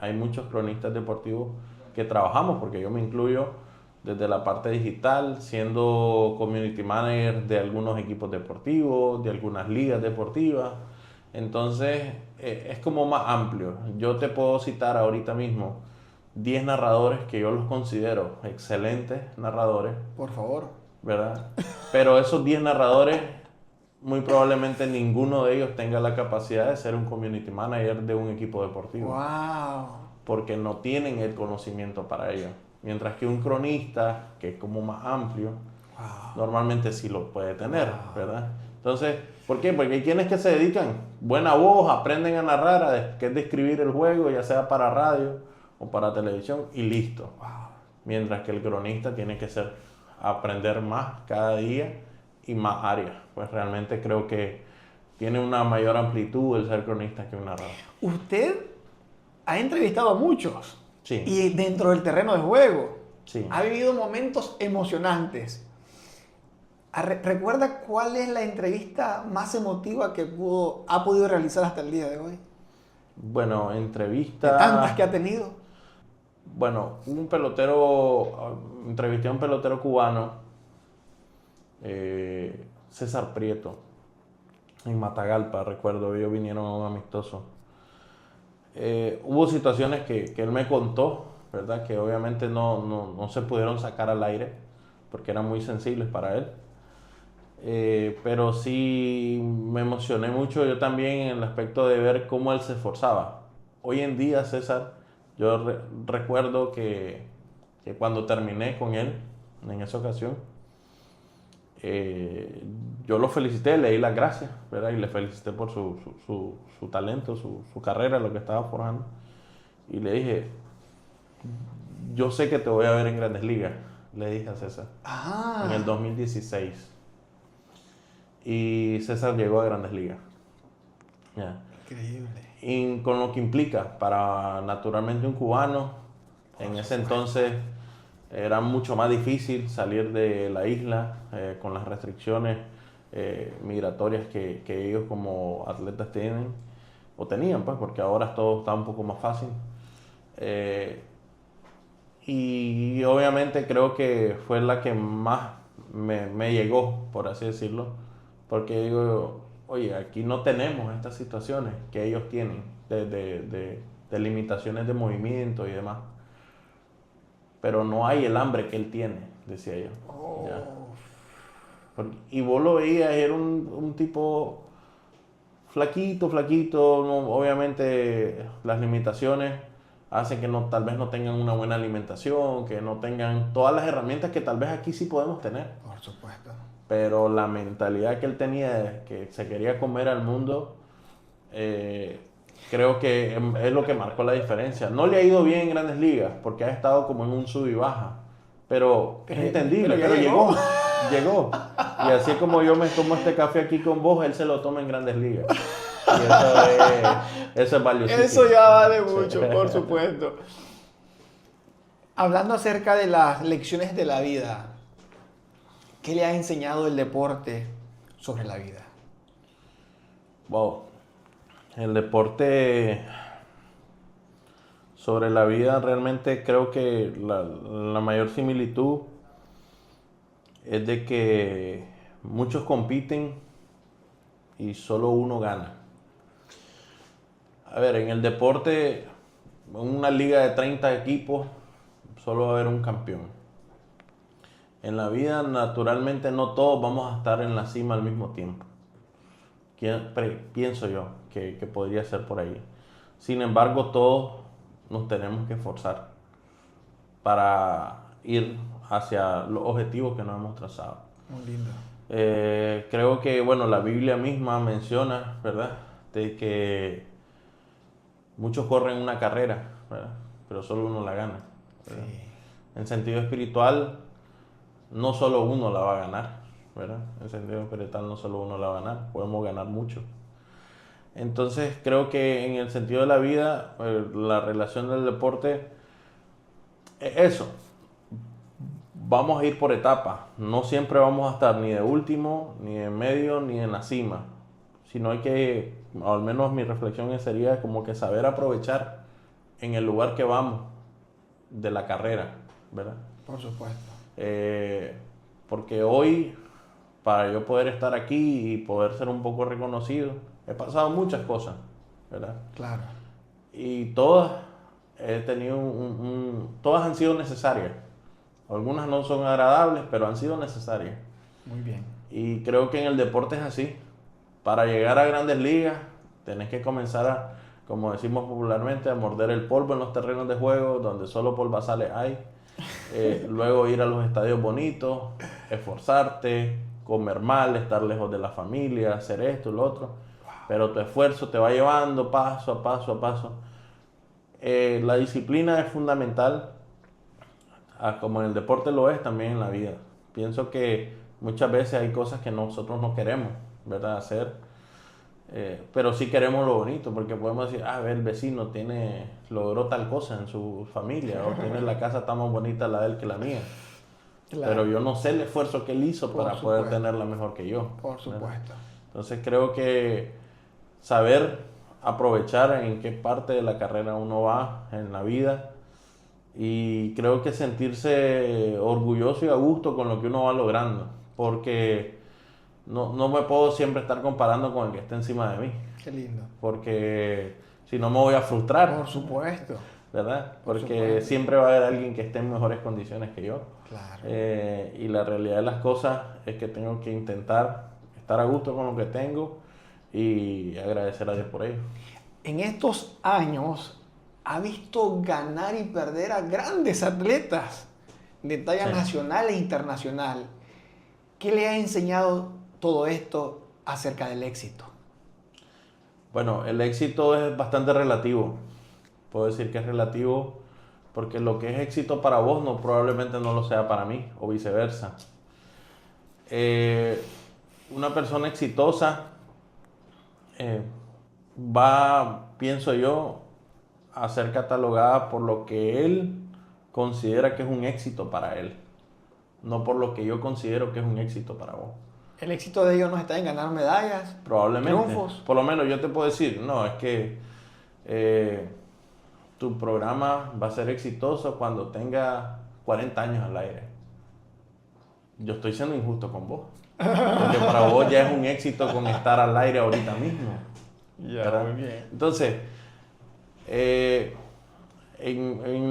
hay muchos cronistas deportivos que trabajamos, porque yo me incluyo desde la parte digital, siendo community manager de algunos equipos deportivos, de algunas ligas deportivas. Entonces, es como más amplio. Yo te puedo citar ahorita mismo 10 narradores que yo los considero excelentes narradores, Por favor. ¿verdad? Pero esos 10 narradores, muy probablemente ninguno de ellos tenga la capacidad de ser un community manager de un equipo deportivo. Wow. Porque no tienen el conocimiento para ello. Mientras que un cronista, que es como más amplio, normalmente sí lo puede tener, ¿verdad? Entonces, ¿por qué? Porque hay quienes que se dedican, buena voz, aprenden a narrar, que es describir el juego, ya sea para radio o para televisión, y listo. Mientras que el cronista tiene que ser aprender más cada día y más áreas. Pues realmente creo que tiene una mayor amplitud el ser cronista que un narrador. Usted ha entrevistado a muchos. Sí. Y dentro del terreno de juego. Sí. Ha vivido momentos emocionantes. ¿Recuerda cuál es la entrevista más emotiva que ha podido realizar hasta el día de hoy? Bueno, De entrevista... tantas que ha tenido. Bueno, entrevisté a un pelotero cubano, César Prieto, en Matagalpa, recuerdo, ellos vinieron a un amistoso. Hubo situaciones que él me contó, ¿verdad? Que obviamente no se pudieron sacar al aire, porque eran muy sensibles para él. Pero sí me emocioné mucho yo también en el aspecto de ver cómo él se esforzaba. Hoy en día, César, yo recuerdo que cuando terminé con él, en esa ocasión, yo lo felicité, le di las gracias, ¿verdad? Y le felicité por su talento, su carrera, lo que estaba forjando. Y le dije, yo sé que te voy a ver en Grandes Ligas, le dije a César, en el 2016. Y César llegó a Grandes Ligas. Ya. Increíble. Y con lo que implica para naturalmente un cubano, en ese entonces era mucho más difícil salir de la isla con las restricciones migratorias que ellos como atletas tienen o tenían, pues, porque ahora todo está un poco más fácil. Y obviamente creo que fue la que más me llegó, por así decirlo, porque digo, oye, aquí no tenemos estas situaciones que ellos tienen de limitaciones de movimiento y demás. Pero no hay el hambre que él tiene, decía yo. Ya. Y vos lo veías, era un tipo flaquito, no, obviamente las limitaciones hacen que tal vez no tengan una buena alimentación, que no tengan todas las herramientas que tal vez aquí sí podemos tener. Por supuesto. Pero la mentalidad que él tenía de que se quería comer al mundo, creo que es lo que marcó la diferencia. No le ha ido bien en Grandes Ligas porque ha estado como en un sub y baja, pero es entendible, pero pero ya llegó. Y así como yo me tomo este café aquí con vos, él se lo toma en Grandes Ligas. Y eso es valiosísimo. Eso ya vale mucho, por supuesto. Hablando acerca de las lecciones de la vida, ¿qué le ha enseñado el deporte sobre la vida? Wow. El deporte sobre la vida, realmente creo que la mayor similitud es de que muchos compiten y solo uno gana. A ver, en el deporte, en una liga de 30 equipos, solo va a haber un campeón. En la vida, naturalmente, no todos vamos a estar en la cima al mismo tiempo. Pienso yo que podría ser por ahí. Sin embargo, todos nos tenemos que esforzar para ir hacia los objetivos que nos hemos trazado. Muy lindo. Creo que, bueno, la Biblia misma menciona, ¿verdad?, de que muchos corren una carrera, ¿verdad?, pero solo uno la gana, ¿verdad? Sí. En sentido espiritual, no solo uno la va a ganar, ¿verdad? En sentido espiritual, no solo uno la va a ganar, podemos ganar mucho. Entonces, creo que en el sentido de la vida, la relación del deporte es eso. Vamos a ir por etapas. No siempre vamos a estar ni de último, ni en medio, ni en la cima. Sino hay que, al menos mi reflexión sería como que saber aprovechar en el lugar que vamos de la carrera, ¿verdad? Por supuesto. Porque hoy, para yo poder estar aquí y poder ser un poco reconocido, he pasado muchas cosas, ¿verdad? Claro. Y todas he tenido todas han sido necesarias. Algunas no son agradables, pero han sido necesarias. Muy bien. Y creo que en el deporte es así. Para llegar a grandes ligas, tenés que comenzar a, como decimos popularmente, a morder el polvo en los terrenos de juego, donde solo polvazales hay. Luego ir a los estadios bonitos, esforzarte, comer mal, estar lejos de la familia, hacer esto y lo otro. Pero tu esfuerzo te va llevando paso a paso a paso. La disciplina es fundamental, como en el deporte lo es también en la vida. Pienso que muchas veces hay cosas que nosotros no queremos, ¿verdad?, hacer, pero sí queremos lo bonito, porque podemos decir, el vecino logró tal cosa en su familia, o tiene la casa tan más bonita la de él que la mía. Claro. Pero yo no sé el esfuerzo que él hizo para poder tenerla mejor que yo. Por supuesto. ¿Verdad? Entonces creo que saber aprovechar en qué parte de la carrera uno va en la vida, y creo que sentirse orgulloso y a gusto con lo que uno va logrando, porque no me puedo siempre estar comparando con el que está encima de mí. Qué lindo. Porque si no me voy a frustrar. Por supuesto. ¿Verdad? Porque siempre va a haber alguien que esté en mejores condiciones que yo. Claro. Y la realidad de las cosas es que tengo que intentar estar a gusto con lo que tengo y agradecer a Dios por ello. En estos años ha visto ganar y perder a grandes atletas de talla nacional e internacional. ¿Qué le ha enseñado todo esto acerca del éxito? Bueno, el éxito es bastante relativo. Puedo decir que es relativo porque lo que es éxito para vos probablemente no lo sea para mí, o viceversa. Una persona exitosa pienso yo, a ser catalogada por lo que él considera que es un éxito para él, no por lo que yo considero que es un éxito para vos. ¿El éxito de ellos no está en ganar medallas? Probablemente. Triunfos. Por lo menos yo te puedo decir, no, es que tu programa va a ser exitoso cuando tenga 40 años al aire. Yo estoy siendo injusto con vos. Porque para vos ya es un éxito con estar al aire ahorita mismo. Ya, muy bien. Entonces, en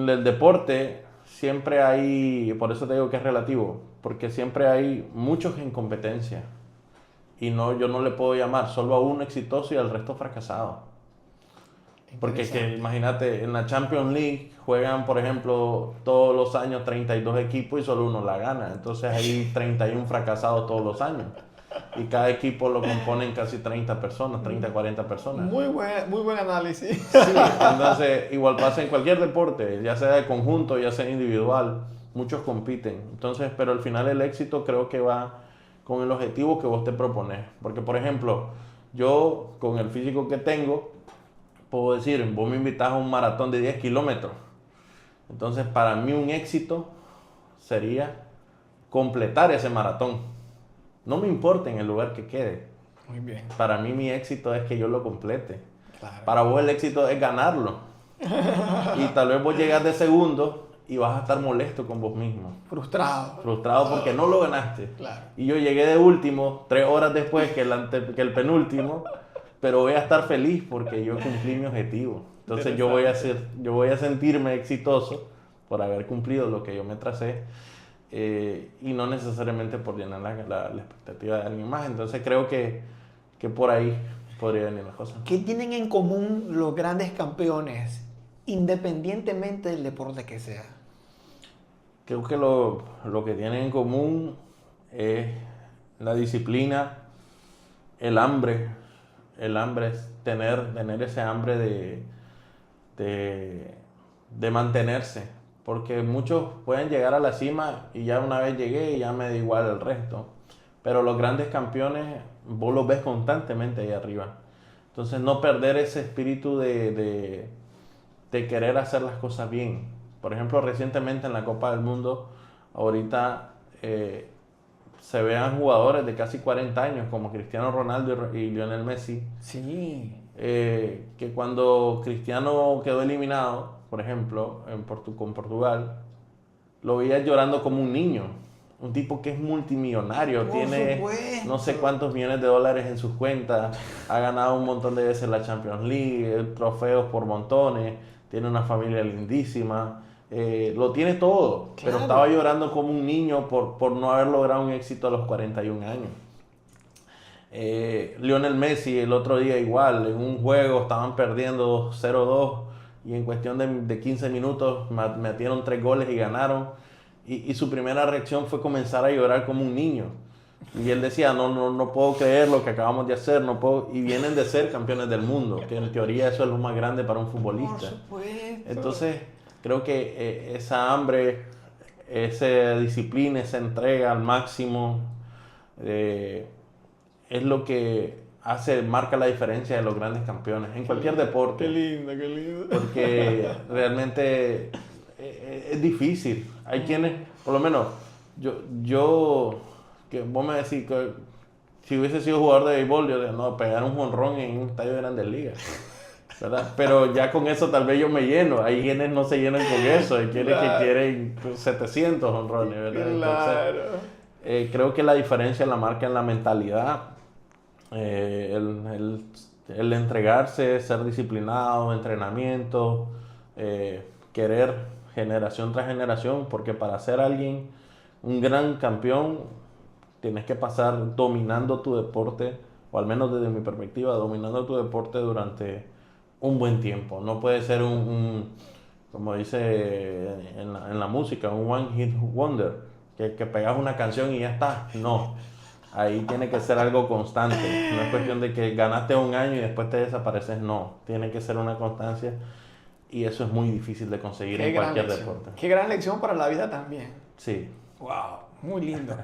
el deporte siempre hay, por eso te digo que es relativo, porque siempre hay muchos en competencia. Y yo no le puedo llamar solo a uno exitoso y al resto fracasado. Porque imagínate, en la Champions League juegan, por ejemplo, todos los años 32 equipos y solo uno la gana. Entonces hay 31 fracasados todos los años. Y cada equipo lo componen casi 30 personas, 30, 40 personas. Muy buen análisis. Sí, entonces igual pasa en cualquier deporte, ya sea de conjunto, ya sea individual. Muchos compiten. Entonces, pero al final el éxito creo que va con el objetivo que vos te propones. Porque, por ejemplo, Yo, con el físico que tengo, puedo decir, vos me invitás a un maratón de 10 kilómetros. Entonces, para mí un éxito sería completar ese maratón. No me importa en el lugar que quede. Muy bien. Para mí mi éxito es que yo lo complete. Claro. Para vos el éxito es ganarlo. Y tal vez vos llegas de segundo y vas a estar molesto con vos mismo. Frustrado. Frustrado porque no lo ganaste. Claro. Y yo llegué de último, 3 horas después que el penúltimo, pero voy a estar feliz porque yo cumplí mi objetivo. Entonces yo voy a sentirme exitoso por haber cumplido lo que yo me tracé, y no necesariamente por llenar la expectativa de alguien más. Entonces creo que por ahí podría venir las cosas. ¿Qué tienen en común los grandes campeones, independientemente del deporte que sea? Creo que lo que tienen en común es la disciplina, el hambre. El hambre es tener ese hambre de mantenerse. Porque muchos pueden llegar a la cima y ya una vez llegué y ya me da igual el resto. Pero los grandes campeones, vos los ves constantemente ahí arriba. Entonces no perder ese espíritu de querer hacer las cosas bien. Por ejemplo, recientemente en la Copa del Mundo, ahorita se vean jugadores de casi 40 años como Cristiano Ronaldo y Lionel Messi. Sí. Que cuando Cristiano quedó eliminado, por ejemplo, con Portugal, lo veías llorando como un niño. Un tipo que es multimillonario, Por tiene supuesto. no sé cuántos millones de dólares en sus cuentas, ha ganado un montón de veces la Champions League, trofeos por montones, tiene una familia lindísima, lo tiene todo, Claro. pero estaba llorando como un niño por no haber logrado un éxito a los 41 años. Lionel Messi el otro día igual, en un juego estaban perdiendo 0-2 y en cuestión de 15 minutos metieron 3 goles y ganaron. Y su primera reacción fue comenzar a llorar como un niño. Y él decía, no puedo creer lo que acabamos de hacer, no puedo. Y vienen de ser campeones del mundo, que en teoría eso es lo más grande para un futbolista. Por supuesto. Entonces, creo que esa hambre, esa disciplina, esa entrega al máximo, es lo que marca la diferencia de los grandes campeones en cualquier deporte. Qué lindo, qué lindo. Porque realmente es difícil. Hay quienes, por lo menos, yo que vos me decís que si hubiese sido jugador de béisbol, yo diría, no, pegar un jonrón en un estadio de Grandes Ligas, ¿verdad? Pero ya con eso tal vez yo me lleno. Hay quienes no se llenan con eso, hay quienes que quieren 700 jonrones, ¿verdad? Claro. Entonces, creo que la diferencia la marca en la mentalidad, el entregarse, ser disciplinado, entrenamiento, querer generación tras generación, porque para ser alguien, un gran campeón, tienes que pasar dominando tu deporte, o al menos desde mi perspectiva, dominando tu deporte durante un buen tiempo. No puede ser como dice en la música, un one hit wonder, que pegas una canción y ya está. No, ahí tiene que ser algo constante. No es cuestión de que ganaste un año y después te desapareces, no. Tiene que ser una constancia. Y eso es muy difícil de conseguir en cualquier deporte. Qué gran lección para la vida también. Sí. Wow, muy lindo.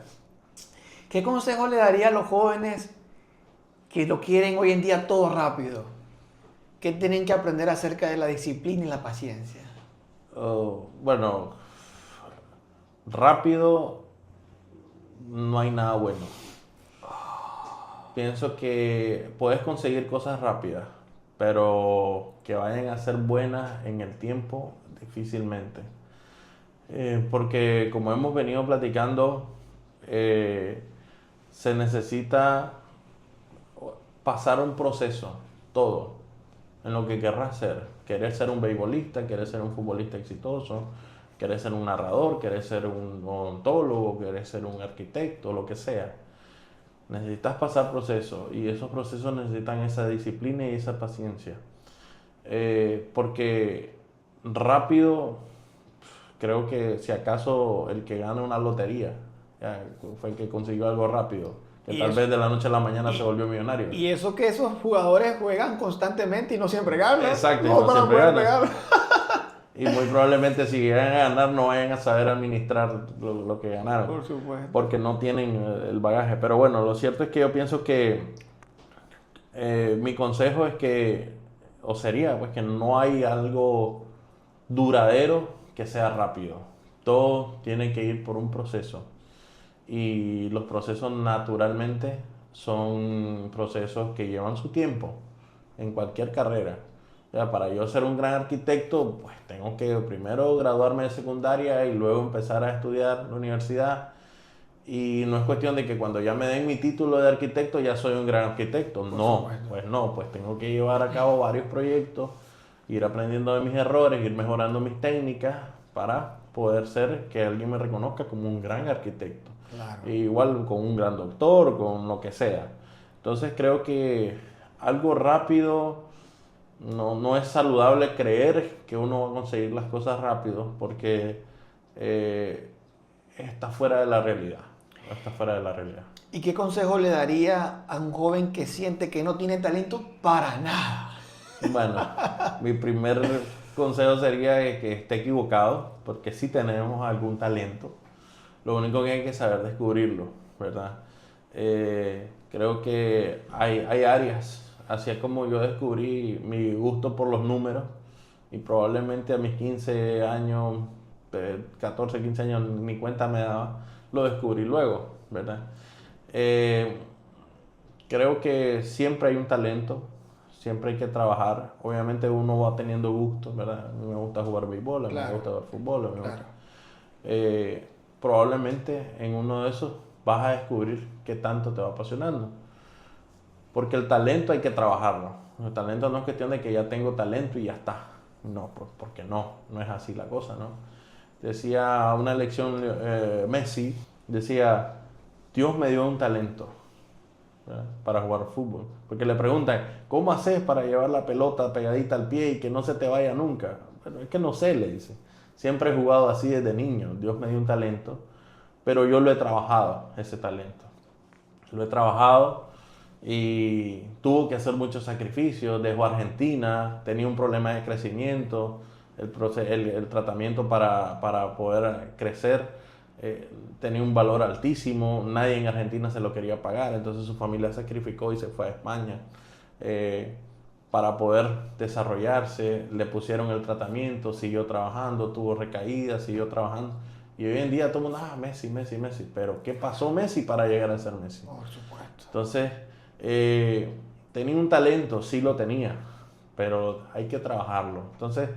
¿Qué consejo le daría a los jóvenes que lo quieren hoy en día todo rápido? ¿Qué tienen que aprender acerca de la disciplina y la paciencia? Bueno, rápido no hay nada bueno. Pienso que puedes conseguir cosas rápidas, pero que vayan a ser buenas en el tiempo, difícilmente. Porque como hemos venido platicando, se necesita pasar un proceso, todo, en lo que querrás ser. Querer ser un beisbolista, querer ser un futbolista exitoso, querer ser un narrador, querer ser un odontólogo, querer ser un arquitecto, lo que sea. Necesitas pasar procesos y esos procesos necesitan esa disciplina y esa paciencia. Porque rápido, creo que si acaso el que gana una lotería fue el que consiguió algo rápido, que tal vez de la noche a la mañana se volvió millonario. Y eso que esos jugadores juegan constantemente y no siempre ganan. Exacto, y no siempre ganan. Y muy probablemente si llegan a ganar no vayan a saber administrar lo que ganaron. Por supuesto. Porque no tienen el bagaje. Pero bueno, lo cierto es que yo pienso que mi consejo es que, o sería, pues que no hay algo duradero que sea rápido. Todo tiene que ir por un proceso. Y los procesos naturalmente son procesos que llevan su tiempo en cualquier carrera. O sea, para yo ser un gran arquitecto, pues tengo que primero graduarme de secundaria y luego empezar a estudiar en la universidad. Y no es cuestión de que cuando ya me den mi título de arquitecto ya soy un gran arquitecto. No, pues no, pues tengo que llevar a cabo varios proyectos, ir aprendiendo de mis errores, ir mejorando mis técnicas para poder ser que alguien me reconozca como un gran arquitecto. Claro. Igual con un gran doctor, con lo que sea. Entonces creo que algo rápido no es saludable creer que uno va a conseguir las cosas rápido porque está fuera de la realidad. Está fuera de la realidad. ¿Y qué consejo le daría a un joven que siente que no tiene talento para nada? Bueno, mi primer consejo sería que esté equivocado, porque sí tenemos algún talento. Lo único que hay que saber descubrirlo, ¿verdad? Creo que hay áreas, así es como yo descubrí mi gusto por los números, y probablemente a mis 15 años, 14, 15 años, ni cuenta me daba, lo descubrí luego, ¿verdad? Creo que siempre hay un talento, siempre hay que trabajar. Obviamente uno va teniendo gustos, ¿verdad? A mí me gusta jugar béisbol, a mí me gusta jugar fútbol, a mí me gusta. Probablemente en uno de esos vas a descubrir qué tanto te va apasionando. Porque el talento hay que trabajarlo. El talento no es cuestión de que ya tengo talento y ya está. No, porque no es así la cosa, ¿no? Decía una lección Messi, decía, Dios me dio un talento, ¿verdad?, para jugar fútbol. Porque le preguntan, ¿cómo haces para llevar la pelota pegadita al pie y que no se te vaya nunca? Bueno, es que no sé, le dice. Siempre he jugado así desde niño. Dios me dio un talento, pero yo lo he trabajado, ese talento. Lo he trabajado y tuvo que hacer muchos sacrificios. Dejó Argentina, tenía un problema de crecimiento, el tratamiento para poder crecer tenía un valor altísimo, nadie en Argentina se lo quería pagar, entonces su familia sacrificó y se fue a España para poder desarrollarse. Le pusieron el tratamiento, siguió trabajando, tuvo recaídas, siguió trabajando. Y hoy en día todo el mundo, Messi, Messi, Messi. Pero ¿qué pasó Messi para llegar a ser Messi? Por supuesto. Entonces, tenía un talento, sí lo tenía, pero hay que trabajarlo. Entonces,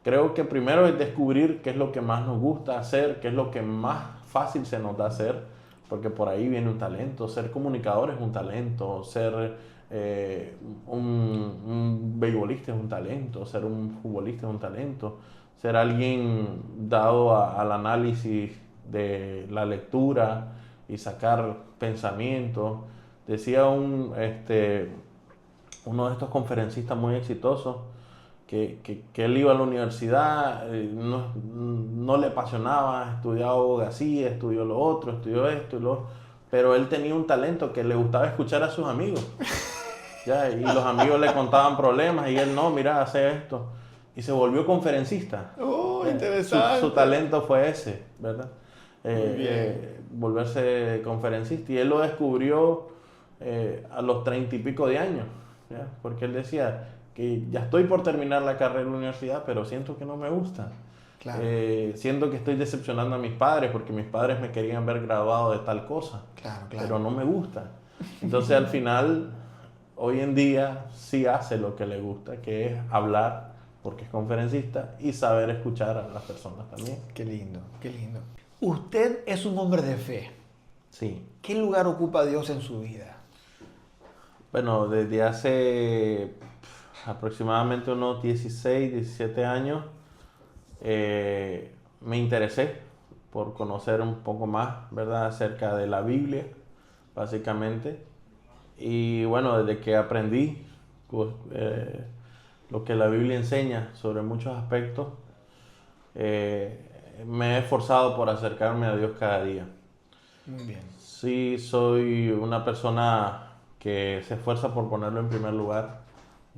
creo que primero es descubrir qué es lo que más nos gusta hacer, qué es lo que más fácil se nos da hacer, porque por ahí viene un talento. Ser comunicador es un talento, ser un beisbolista es un talento, ser un futbolista es un talento, ser alguien dado al análisis de la lectura y sacar pensamientos. Decía uno de estos conferencistas muy exitosos que él iba a la universidad, no le apasionaba, estudiaba abogacía, estudió lo otro, estudió esto y lo otro, pero él tenía un talento que le gustaba escuchar a sus amigos. ¿Ya? Y los amigos le contaban problemas y él, no, mira, hace esto. Y se volvió conferencista. Oh, interesante. Su talento fue ese, ¿verdad? Muy bien. Volverse conferencista. Y él lo descubrió a los 30 y pico de años, ¿ya? Porque él decía que ya estoy por terminar la carrera en la universidad, pero siento que no me gusta. Claro. Siento que estoy decepcionando a mis padres porque mis padres me querían ver graduado de tal cosa, Claro. pero no me gusta. Entonces al final, hoy en día sí hace lo que le gusta, que es hablar, porque es conferencista, y saber escuchar a las personas también. Qué lindo, qué lindo. Usted es un hombre de fe. Sí. ¿Qué lugar ocupa Dios en su vida? Bueno, desde hace aproximadamente unos 16, 17 años me interesé por conocer un poco más, ¿verdad?, acerca de la Biblia, básicamente. Y bueno, desde que aprendí lo que la Biblia enseña sobre muchos aspectos, me he esforzado por acercarme a Dios cada día. Muy bien. Sí, soy una persona que se esfuerza por ponerlo en primer lugar,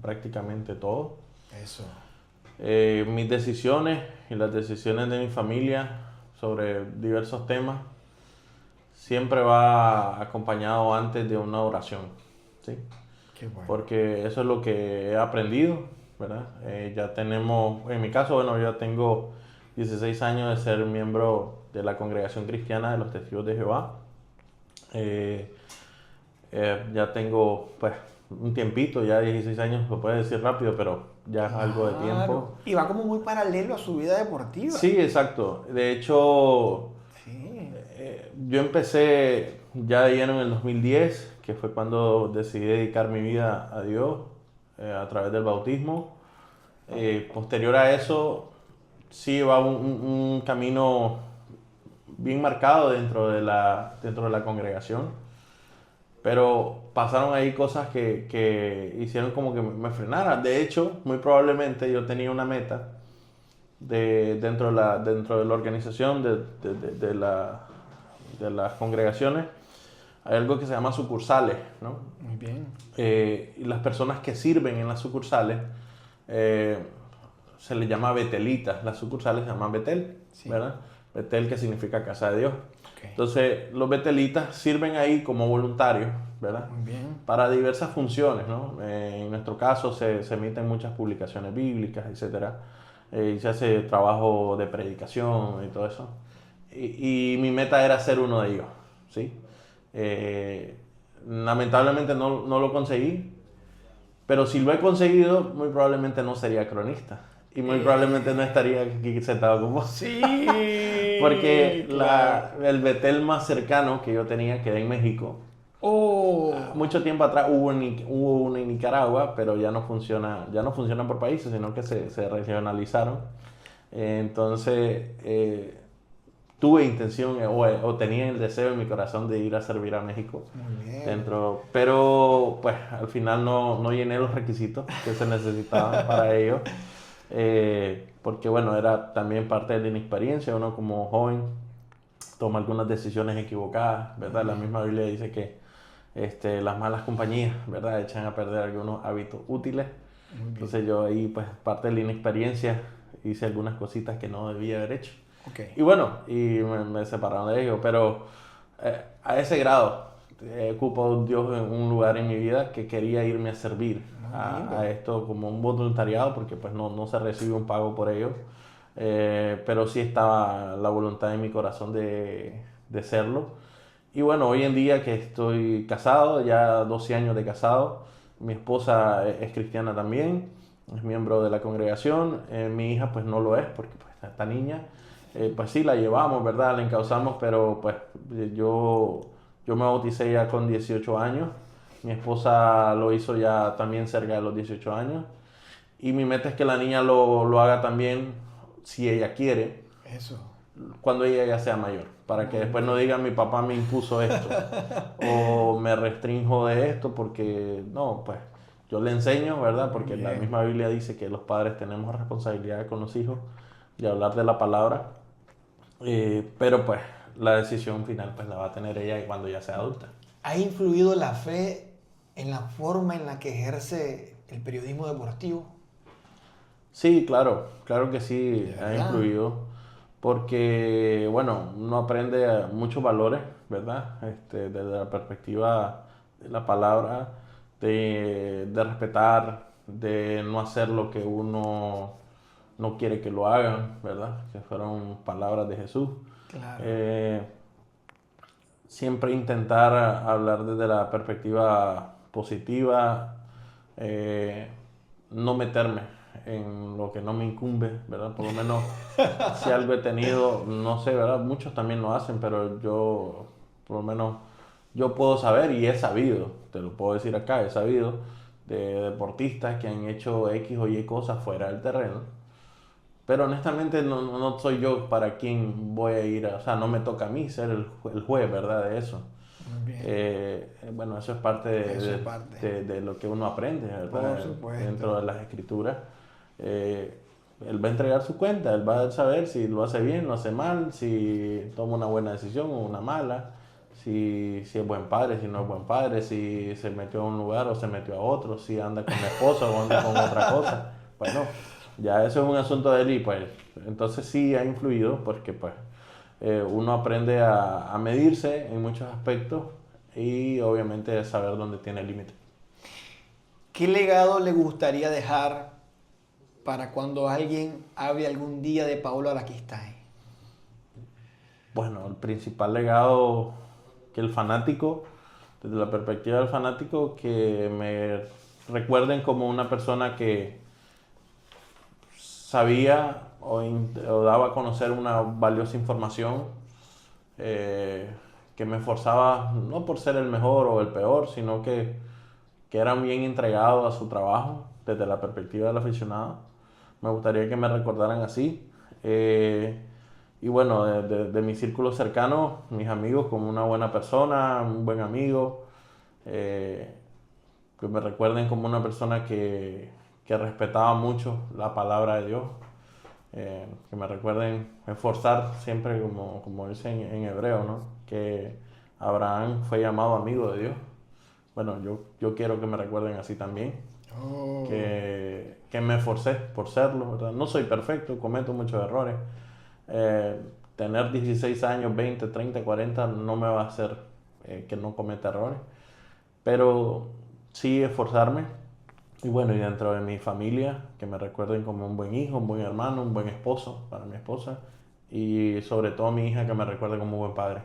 prácticamente todo. Eso. Mis decisiones y las decisiones de mi familia sobre diversos temas siempre va acompañado antes de una oración, ¿sí? Qué bueno. porque eso es lo que he aprendido, ¿verdad? Ya tenemos, en mi caso, bueno, yo ya tengo 16 años de ser miembro de la Congregación Cristiana de los Testigos de Jehová. Ya tengo, pues, un tiempito, ya 16 años, lo puede decir rápido, pero ya es algo de tiempo. Claro. Y va como muy paralelo a su vida deportiva. Sí, exacto. De hecho, Sí. yo empecé ya de lleno en el 2010, que fue cuando decidí dedicar mi vida a Dios a través del bautismo. Posterior a eso, sí va un camino bien marcado dentro de la congregación, pero pasaron ahí cosas que hicieron como que me frenara. De hecho, muy probablemente yo tenía una meta dentro de la organización de las congregaciones. Hay algo que se llama sucursales, ¿no? Muy bien. Y las personas que sirven en las sucursales se les llama betelitas. Las sucursales se llaman Betel, Sí. ¿verdad? Betel, que significa casa de Dios. Ok. Entonces, los betelitas sirven ahí como voluntarios, ¿verdad? Muy bien. Para diversas funciones, ¿no? En nuestro caso se emiten muchas publicaciones bíblicas, etcétera. Y se hace trabajo de predicación y todo eso. Y mi meta era ser uno de ellos, ¿sí? Lamentablemente no lo conseguí, pero si lo he conseguido, muy probablemente no sería cronista. Y muy probablemente no estaría aquí sentado con vos. Sí. Porque claro. el Betel más cercano que yo tenía queda en México. Oh. Mucho tiempo atrás hubo uno en Nicaragua, pero ya no funciona por países, sino que se regionalizaron. Entonces, tuve intención o tenía el deseo en mi corazón de ir a servir a México. Muy bien. Pero pues al final no llené los requisitos que se necesitaban para ello. Porque bueno, era también parte de la inexperiencia. Uno como joven toma algunas decisiones equivocadas, ¿verdad? La misma Biblia dice que las malas compañías, ¿verdad? Echan a perder algunos hábitos útiles. Entonces yo ahí, pues, parte de la inexperiencia, hice algunas cositas que no debía haber hecho. Okay. Y bueno, me separaron de ellos, pero a ese grado ocupó Dios en un lugar en mi vida que quería irme a servir a esto como un voluntariado, porque pues no se recibe un pago por ello. Pero sí estaba la voluntad en mi corazón de serlo. Y bueno, hoy en día que estoy casado, ya 12 años de casado, mi esposa es cristiana también, es miembro de la congregación, mi hija pues no lo es porque pues esta niña, pues sí la llevamos, ¿verdad? La encauzamos, pero pues yo me bauticé ya con 18 años, mi esposa lo hizo ya también cerca de los 18 años, y mi meta es que la niña lo haga también si ella quiere. Eso. Cuando ella ya sea mayor, para que después no diga mi papá me impuso esto o me restrinjo de esto, porque no, pues yo le enseño, ¿verdad? Porque la misma Biblia dice que los padres tenemos responsabilidad con los hijos de hablar de la palabra, pero pues la decisión final pues la va a tener ella cuando ya sea adulta. ¿Ha influido la fe en la forma en la que ejerce el periodismo deportivo? Sí, claro que sí, ¿De ha verdad? influido. Porque, bueno, uno aprende muchos valores, ¿verdad? Desde la perspectiva de la palabra, de respetar, de no hacer lo que uno no quiere que lo hagan, ¿verdad? Que fueron palabras de Jesús. Claro. Siempre intentar hablar desde la perspectiva positiva, no meterme en lo que no me incumbe, ¿verdad? Por lo menos si algo he tenido, no sé, ¿verdad? Muchos también lo hacen, pero yo, por lo menos, yo puedo saber y he sabido, te lo puedo decir acá, he sabido de deportistas que han hecho X o Y cosas fuera del terreno, pero honestamente no soy yo para quien voy a ir, o sea, no me toca a mí ser el juez, ¿verdad? De eso. Muy bien. Bueno, eso es parte Eso es parte. de lo que uno aprende, ¿verdad? Por supuesto. Dentro de las escrituras. Él va a entregar su cuenta, él va a saber si lo hace bien, lo hace mal, si toma una buena decisión o una mala, si es buen padre, si no es buen padre, si se metió a un lugar o se metió a otro, si anda con la esposa o anda con otra cosa. Bueno, ya eso es un asunto de él y pues entonces sí ha influido porque pues uno aprende a medirse en muchos aspectos y obviamente saber dónde tiene límite. ¿Qué legado le gustaría dejar para cuando alguien hable algún día de Paolo Araquistáin? Bueno, el principal legado que el fanático, desde la perspectiva del fanático, que me recuerden como una persona que sabía o daba a conocer una valiosa información, que me esforzaba no por ser el mejor o el peor, sino que eran bien entregados a su trabajo desde la perspectiva del aficionado. Me gustaría que me recordaran así. Y bueno, de mi círculo cercano, mis amigos, como una buena persona, un buen amigo, que me recuerden como una persona que respetaba mucho la palabra de Dios, que me recuerden esforzar siempre, como dicen en hebreo, ¿no? Que Abraham fue llamado amigo de Dios. Bueno, yo quiero que me recuerden así también, que me esforcé por serlo, ¿verdad? No soy perfecto, cometo muchos errores. Tener 16 años, 20, 30, 40 no me va a hacer que no cometa errores, pero sí esforzarme. Y bueno, y dentro de mi familia, que me recuerden como un buen hijo, un buen hermano, un buen esposo para mi esposa, y sobre todo mi hija, que me recuerde como un buen padre.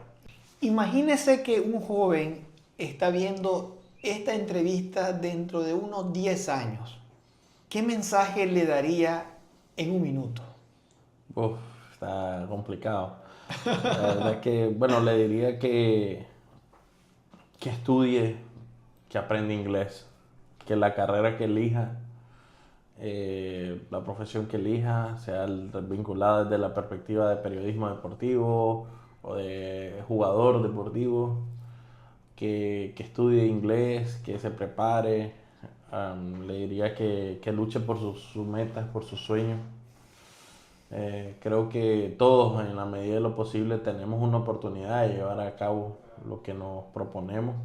Imagínese que un joven está viendo esta entrevista dentro de unos 10 años. ¿Qué mensaje le daría en un minuto? Uf, está complicado. La verdad que, bueno, le diría que estudie, que aprenda inglés, que la carrera que elija, la profesión que elija, sea vinculada desde la perspectiva de periodismo deportivo o de jugador deportivo, que estudie inglés, que se prepare. Le diría que luche por sus metas, por sus sueños. Creo que todos, en la medida de lo posible, tenemos una oportunidad de llevar a cabo lo que nos proponemos,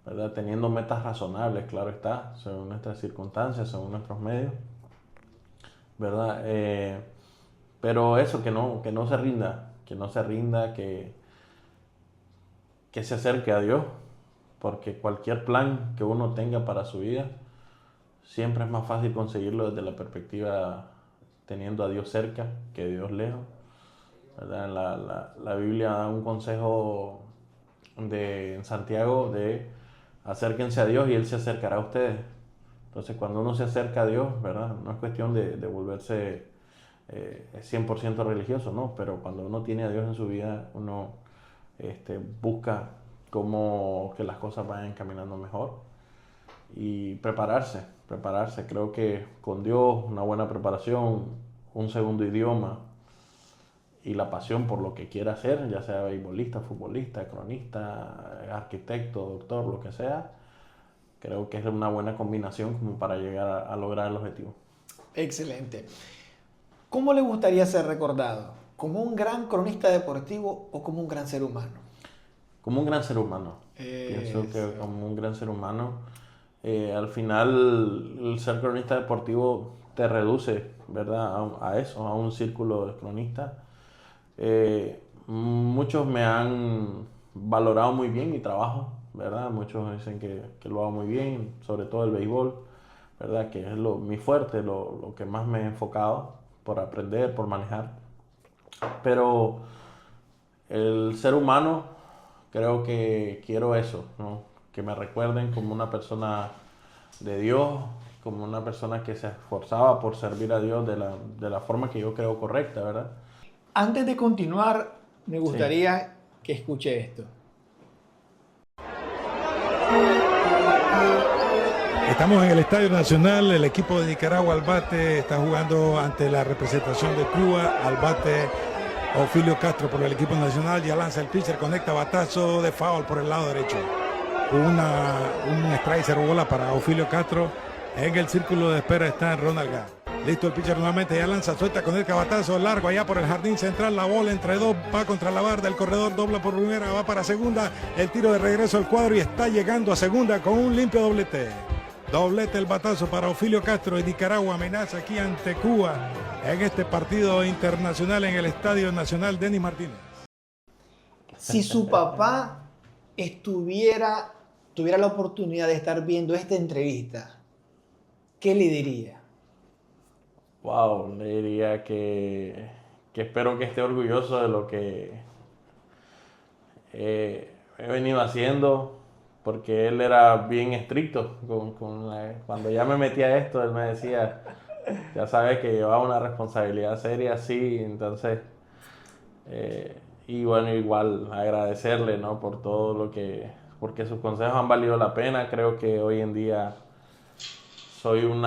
¿verdad? Teniendo metas razonables, claro está, según nuestras circunstancias, según nuestros medios, ¿verdad? Pero eso, que no se rinda, que se acerque a Dios, porque cualquier plan que uno tenga para su vida, siempre es más fácil conseguirlo desde la perspectiva teniendo a Dios cerca que Dios lejos, ¿verdad? La Biblia da un consejo en Santiago de acérquense a Dios y Él se acercará a ustedes. Entonces, cuando uno se acerca a Dios, ¿verdad? No es cuestión de volverse 100% religioso, ¿no? Pero cuando uno tiene a Dios en su vida, uno busca cómo que las cosas vayan caminando mejor y prepararse. Creo que con Dios, una buena preparación, un segundo idioma y la pasión por lo que quiera hacer, ya sea beisbolista, futbolista, cronista, arquitecto, doctor, lo que sea, creo que es una buena combinación como para llegar a lograr el objetivo. Excelente. ¿Cómo le gustaría ser recordado? ¿Como un gran cronista deportivo o como un gran ser humano? Como un gran ser humano. Pienso que como un gran ser humano. Al final, el ser cronista deportivo te reduce, ¿verdad? A eso, a un círculo de cronistas. Muchos me han valorado muy bien mi trabajo, ¿verdad? Muchos dicen que lo hago muy bien, sobre todo el béisbol, ¿verdad? Que es mi fuerte, lo que más me he enfocado por aprender, por manejar. Pero el ser humano, creo que quiero eso, ¿no? Que me recuerden como una persona de Dios, como una persona que se esforzaba por servir a Dios de la forma que yo creo correcta, ¿verdad? Antes de continuar, me gustaría que escuche esto. Estamos en el Estadio Nacional, el equipo de Nicaragua al bate está jugando ante la representación de Cuba, al bate Ofelio Castro por el equipo nacional, ya lanza el pitcher, conecta batazo de foul por el lado derecho. Un strike, cero bola para Ofelio Castro. En el círculo de espera está Ronald Gad. Listo el pitcher nuevamente, ya lanza, suelta con el batazo largo allá por el jardín central, la bola entre dos, va contra la barda, el corredor dobla por primera, va para segunda, el tiro de regreso al cuadro y está llegando a segunda con un limpio doblete. Doblete el batazo para Ofelio Castro y Nicaragua amenaza aquí ante Cuba en este partido internacional en el Estadio Nacional Denis Martínez. Si su papá tuviera la oportunidad de estar viendo esta entrevista, ¿qué le diría? Wow, le diría que espero que esté orgulloso de lo que he venido haciendo, porque él era bien estricto cuando ya me metí a esto, él me decía, ya sabes que llevaba una responsabilidad seria, sí, entonces, y bueno, igual agradecerle, ¿no? Por todo porque sus consejos han valido la pena. Creo que hoy en día soy un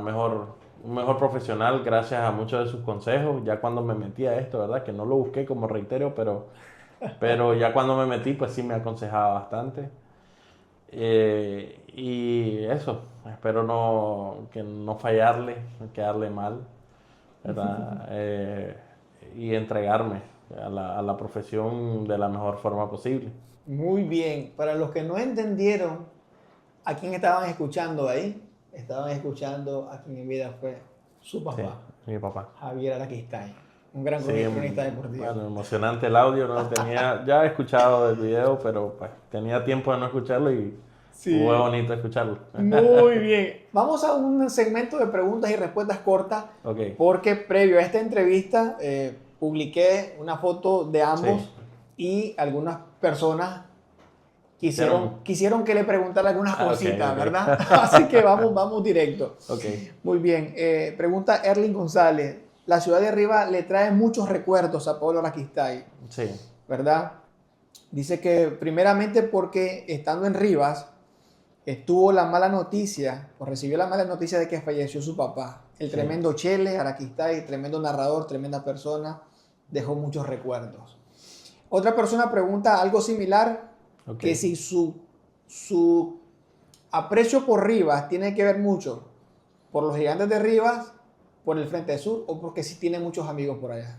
mejor profesional gracias a muchos de sus consejos. Ya cuando me metí a esto, ¿verdad? Que no lo busqué, como reitero, pero ya cuando me metí, pues sí me aconsejaba bastante. Y eso, espero que no fallarle, no quedarle mal, ¿verdad? Y entregarme a la profesión de la mejor forma posible. Muy bien. Para los que no entendieron a quién estaban escuchando ahí, estaban escuchando a quien en vida fue su Sí, papá, mi papá. Javier Araquistáin, un gran Sí, cronista deportivo. bueno, emocionante el audio, no lo tenía, ya he escuchado el video, pero pues tenía tiempo de no escucharlo y Sí. fue bonito escucharlo. Muy bien. Vamos a un segmento de preguntas y respuestas cortas, Ok. porque previo a esta entrevista publiqué una foto de ambos Sí. y algunas personas quisieron que le preguntara algunas Ah, ok, cositas, ok. ¿verdad? Así que vamos directo. Ok. Muy bien. Pregunta Erling González. La ciudad de Rivas le trae muchos recuerdos a Pablo Araquistáin, Sí. ¿verdad? Dice que primeramente porque estando en Rivas estuvo la mala noticia, o recibió la mala noticia de que falleció su papá. El Sí. tremendo Chele Araquistáin, tremendo narrador, tremenda persona, dejó muchos recuerdos. Otra persona pregunta algo similar, Ok. que si su aprecio por Rivas tiene que ver mucho por los Gigantes de Rivas, por el Frente Sur, o porque sí tiene muchos amigos por allá.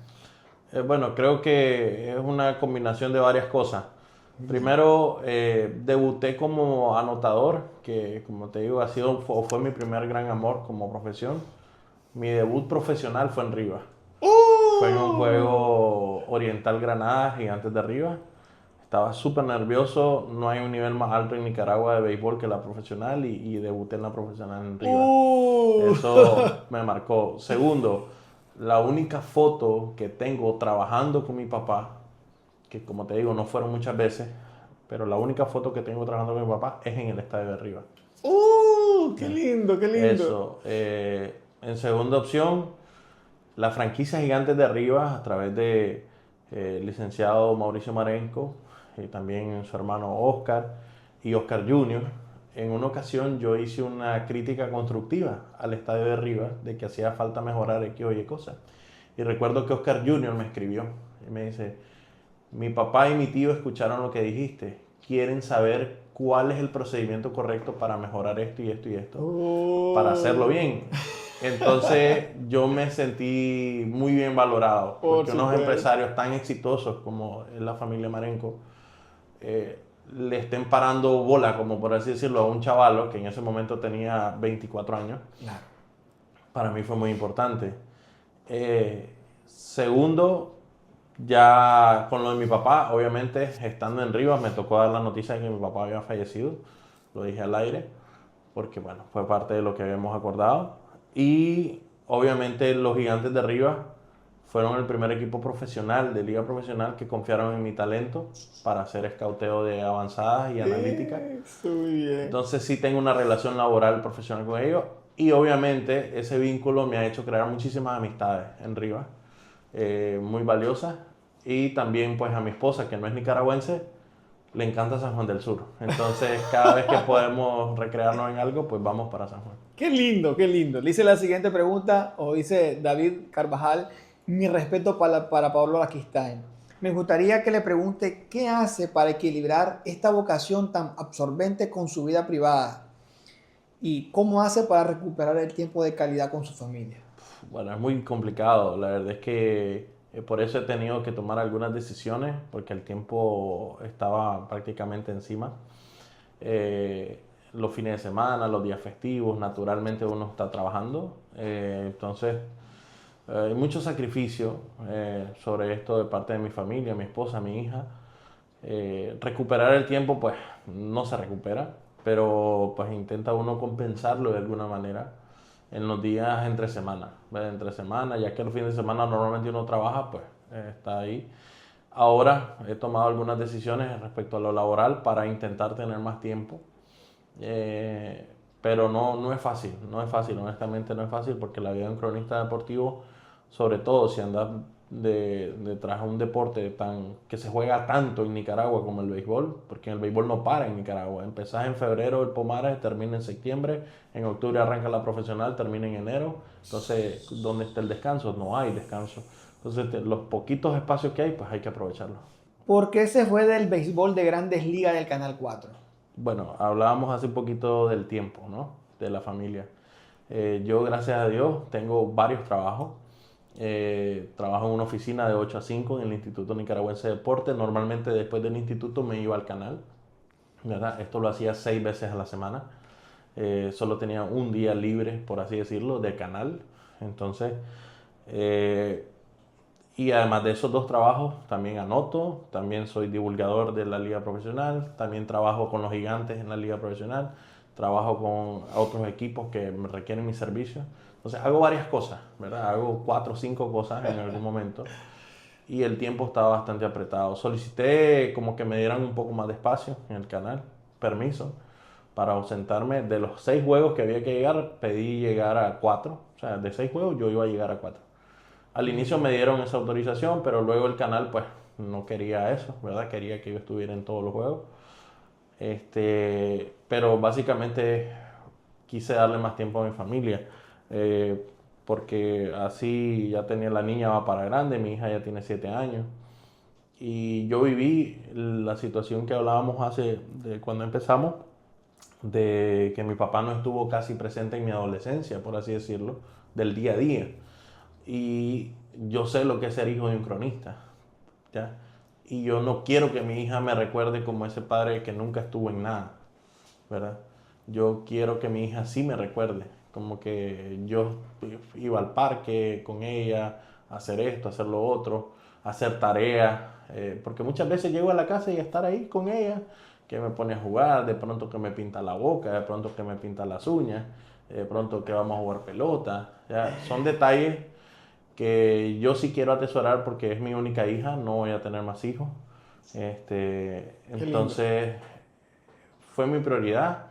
Bueno, creo que es una combinación de varias cosas. Primero, debuté como anotador, que como te digo, fue mi primer gran amor como profesión. Mi debut profesional fue en Rivas. Fue en un juego Oriental Granada, Gigantes de Rivas. Estaba súper nervioso, no hay un nivel más alto en Nicaragua de béisbol que la profesional y debuté en la profesional en Rivas. Eso me marcó. Segundo, la única foto que tengo trabajando con mi papá, que como te digo no fueron muchas veces, pero la única foto que tengo trabajando con mi papá es en el estadio de Rivas. ¡Qué lindo, qué lindo! Eso. En segunda opción, la franquicia Gigantes de Rivas a través de licenciado Mauricio Marenco y también su hermano Oscar y Oscar Jr. En una ocasión yo hice una crítica constructiva al estadio de Rivas de que hacía falta mejorar X o Y cosas. Y recuerdo que Oscar Jr. me escribió y me dice, mi papá y mi tío escucharon lo que dijiste, quieren saber cuál es el procedimiento correcto para mejorar esto y esto y esto, para hacerlo bien. Entonces yo me sentí muy bien valorado, porque unos empresarios tan exitosos como es la familia Marenco le estén parando bola, como por así decirlo, a un chavalo que en ese momento tenía 24 años. Claro. Para mí fue muy importante. Segundo, ya con lo de mi papá, obviamente estando en Rivas me tocó dar la noticia de que mi papá había fallecido, lo dije al aire, porque bueno, fue parte de lo que habíamos acordado. Y obviamente los Gigantes de Rivas fueron el primer equipo profesional de liga profesional que confiaron en mi talento para hacer escauteo de avanzadas y analítica. Muy bien. Entonces sí tengo una relación laboral profesional con ellos y obviamente ese vínculo me ha hecho crear muchísimas amistades en Rivas, muy valiosas, y también pues a mi esposa, que no es nicaragüense, le encanta San Juan del Sur. Entonces cada vez que podemos recrearnos en algo, pues vamos para San Juan. Qué lindo, qué lindo. Le hice la siguiente pregunta, o dice David Carvajal, mi respeto para Pablo Araquistáin. Me gustaría que le pregunte qué hace para equilibrar esta vocación tan absorbente con su vida privada y cómo hace para recuperar el tiempo de calidad con su familia. Bueno, es muy complicado. La verdad es que por eso he tenido que tomar algunas decisiones, porque el tiempo estaba prácticamente encima. Los fines de semana, los días festivos, naturalmente uno está trabajando. Entonces, hay mucho sacrificio sobre esto de parte de mi familia, mi esposa, mi hija. Recuperar el tiempo, pues, no se recupera, pero pues intenta uno compensarlo de alguna manera. en los días entre semana, ¿ves? Entre semana, ya que el fin de semana normalmente uno trabaja, pues está ahí. Ahora he tomado algunas decisiones respecto a lo laboral para intentar tener más tiempo. Pero no es fácil, honestamente no es fácil, porque la vida de un cronista deportivo, sobre todo si andas detrás de un deporte que se juega tanto en Nicaragua como el béisbol, porque el béisbol no para en Nicaragua. Empezás en febrero el Pomares, termina en septiembre, en octubre arranca la profesional, termina en enero. Entonces, ¿dónde está el descanso? No hay descanso. Entonces, los poquitos espacios que hay, pues hay que aprovecharlos. ¿Por qué se fue del béisbol de Grandes Ligas del Canal 4? Bueno, hablábamos hace un poquito del tiempo, ¿no? De la familia. Yo, gracias a Dios, tengo varios trabajos. Trabajo en una oficina de 8 a 5 en el Instituto Nicaragüense de Deporte. Normalmente después del instituto me iba al canal, ¿verdad? Esto lo hacía 6 veces a la semana. Solo tenía un día libre, por así decirlo, de canal. Entonces, y además de esos 2 trabajos, también anoto, también soy divulgador de la liga profesional, también trabajo con los gigantes en la liga profesional, trabajo con otros equipos que me requieren mis servicios. Entonces hago varias cosas, ¿verdad? Hago 4 o 5 cosas en algún momento y el tiempo estaba bastante apretado. Solicité como que me dieran un poco más de espacio en el canal, permiso, para ausentarme. De los 6 juegos que había que llegar, pedí llegar a 4. O sea, de 6 juegos yo iba a llegar a 4. Al inicio me dieron esa autorización, pero luego el canal pues no quería eso, ¿verdad? Quería que yo estuviera en todos los juegos. Pero básicamente quise darle más tiempo a mi familia, porque así ya tenía la niña, va para grande, mi hija ya tiene 7 años. Y yo viví la situación que hablábamos de cuando empezamos, de que mi papá no estuvo casi presente en mi adolescencia, por así decirlo, del día a día. Y yo sé lo que es ser hijo de un cronista, ¿ya? Y yo no quiero que mi hija me recuerde como ese padre que nunca estuvo en nada, ¿verdad? Yo quiero que mi hija sí me recuerde, como que yo iba al parque con ella, a hacer esto, a hacer lo otro, a hacer tareas, porque muchas veces llego a la casa y estar ahí con ella, que me pone a jugar, de pronto que me pinta la boca, de pronto que me pinta las uñas, de pronto que vamos a jugar pelota, ¿ya? Son detalles que yo sí quiero atesorar porque es mi única hija, no voy a tener más hijos. Entonces fue mi prioridad,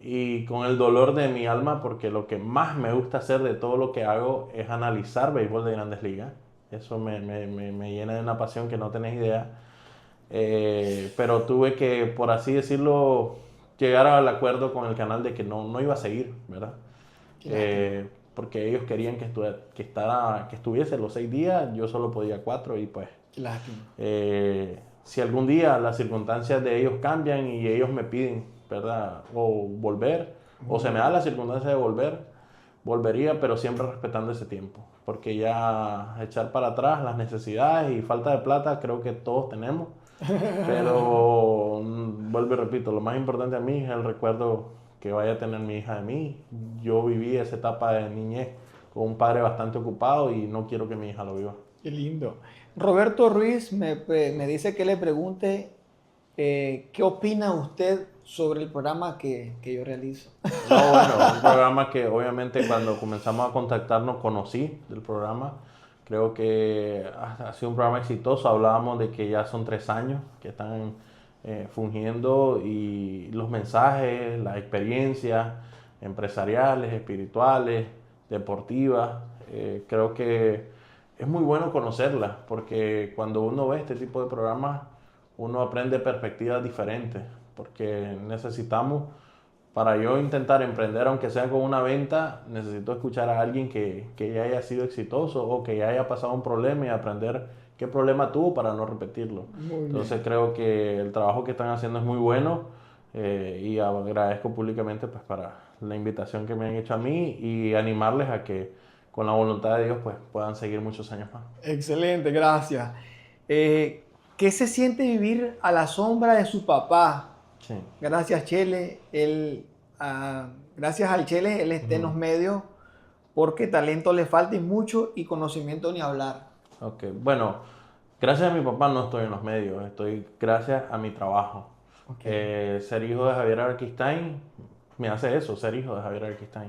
y con el dolor de mi alma, porque lo que más me gusta hacer de todo lo que hago es analizar béisbol de Grandes Ligas. Eso me llena de una pasión que no tenés idea. Pero tuve que, por así decirlo, llegar al acuerdo con el canal de que no iba a seguir, ¿verdad? Porque ellos querían que estuviese los 6 días, yo solo podía 4 y pues... Lástima. Si algún día las circunstancias de ellos cambian y ellos me piden, ¿verdad? O volver, o se me da la circunstancia de volvería, pero siempre respetando ese tiempo. Porque ya echar para atrás las necesidades y falta de plata creo que todos tenemos. Pero vuelvo y repito, lo más importante a mí es el recuerdo que vaya a tener mi hija de mí. Yo viví esa etapa de niñez con un padre bastante ocupado y no quiero que mi hija lo viva. Qué lindo. Roberto Ruiz me dice que le pregunte qué opina usted sobre el programa que yo realizo. No, bueno, un programa que obviamente cuando comenzamos a contactarnos conocí del programa. Creo que ha sido un programa exitoso. Hablábamos de que ya son 3 años que están fungiendo, y los mensajes, las experiencias empresariales, espirituales, deportivas, creo que es muy bueno conocerlas, porque cuando uno ve este tipo de programas, uno aprende perspectivas diferentes, porque necesitamos, para yo intentar emprender, aunque sea con una venta, necesito escuchar a alguien que ya haya sido exitoso o que ya haya pasado un problema y aprender qué problema tuvo para no repetirlo. Entonces creo que el trabajo que están haciendo es muy bueno, y agradezco públicamente pues para la invitación que me han hecho a mí, y animarles a que con la voluntad de Dios pues puedan seguir muchos años más. Excelente, gracias. ¿Qué se siente vivir a la sombra de su papá? Sí. Gracias, Chele. Gracias al Chele, él está en los medios, porque talento le falta y mucho, y conocimiento ni hablar. Ok, bueno, gracias a mi papá no estoy en los medios, estoy gracias a mi trabajo. Okay. Ser hijo de Javier Arquistain me hace eso, ser hijo de Javier Arquistain.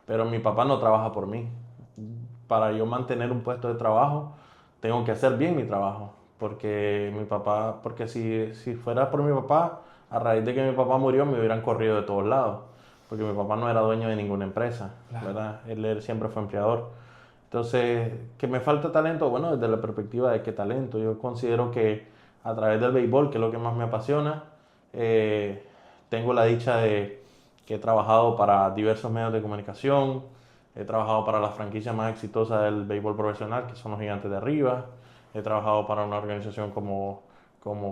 pero mi papá no trabaja por mí. Para yo mantener un puesto de trabajo, tengo que hacer bien mi trabajo, porque si fuera por mi papá, a raíz de que mi papá murió, me hubieran corrido de todos lados, porque mi papá no era dueño de ninguna empresa, ¿verdad? Él siempre fue empleador. Entonces, ¿que me falta talento? Bueno, desde la perspectiva de qué talento. Yo considero que a través del béisbol, que es lo que más me apasiona, tengo la dicha de que he trabajado para diversos medios de comunicación, he trabajado para la franquicia más exitosa del béisbol profesional, que son los Gigantes de Arriba, he trabajado para una organización como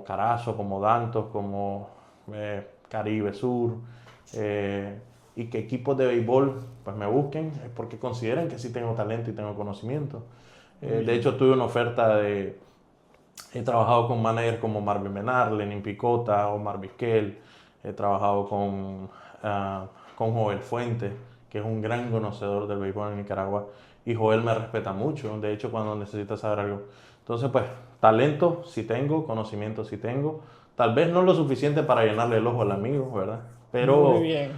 Carazo, como Dantos, como Caribe Sur, y que equipos de béisbol pues me busquen, es porque consideran que sí tengo talento y tengo conocimiento. De hecho, tuve una oferta he trabajado con managers como Marvin Menar, Lenin Picota, Omar Vizquel, he trabajado con Joel Fuentes, que es un gran conocedor del béisbol en Nicaragua, y Joel me respeta mucho, de hecho, cuando necesita saber algo. Entonces, pues, talento sí tengo, conocimiento sí tengo, tal vez no lo suficiente para llenarle el ojo al amigo, ¿verdad? Pero Muy bien.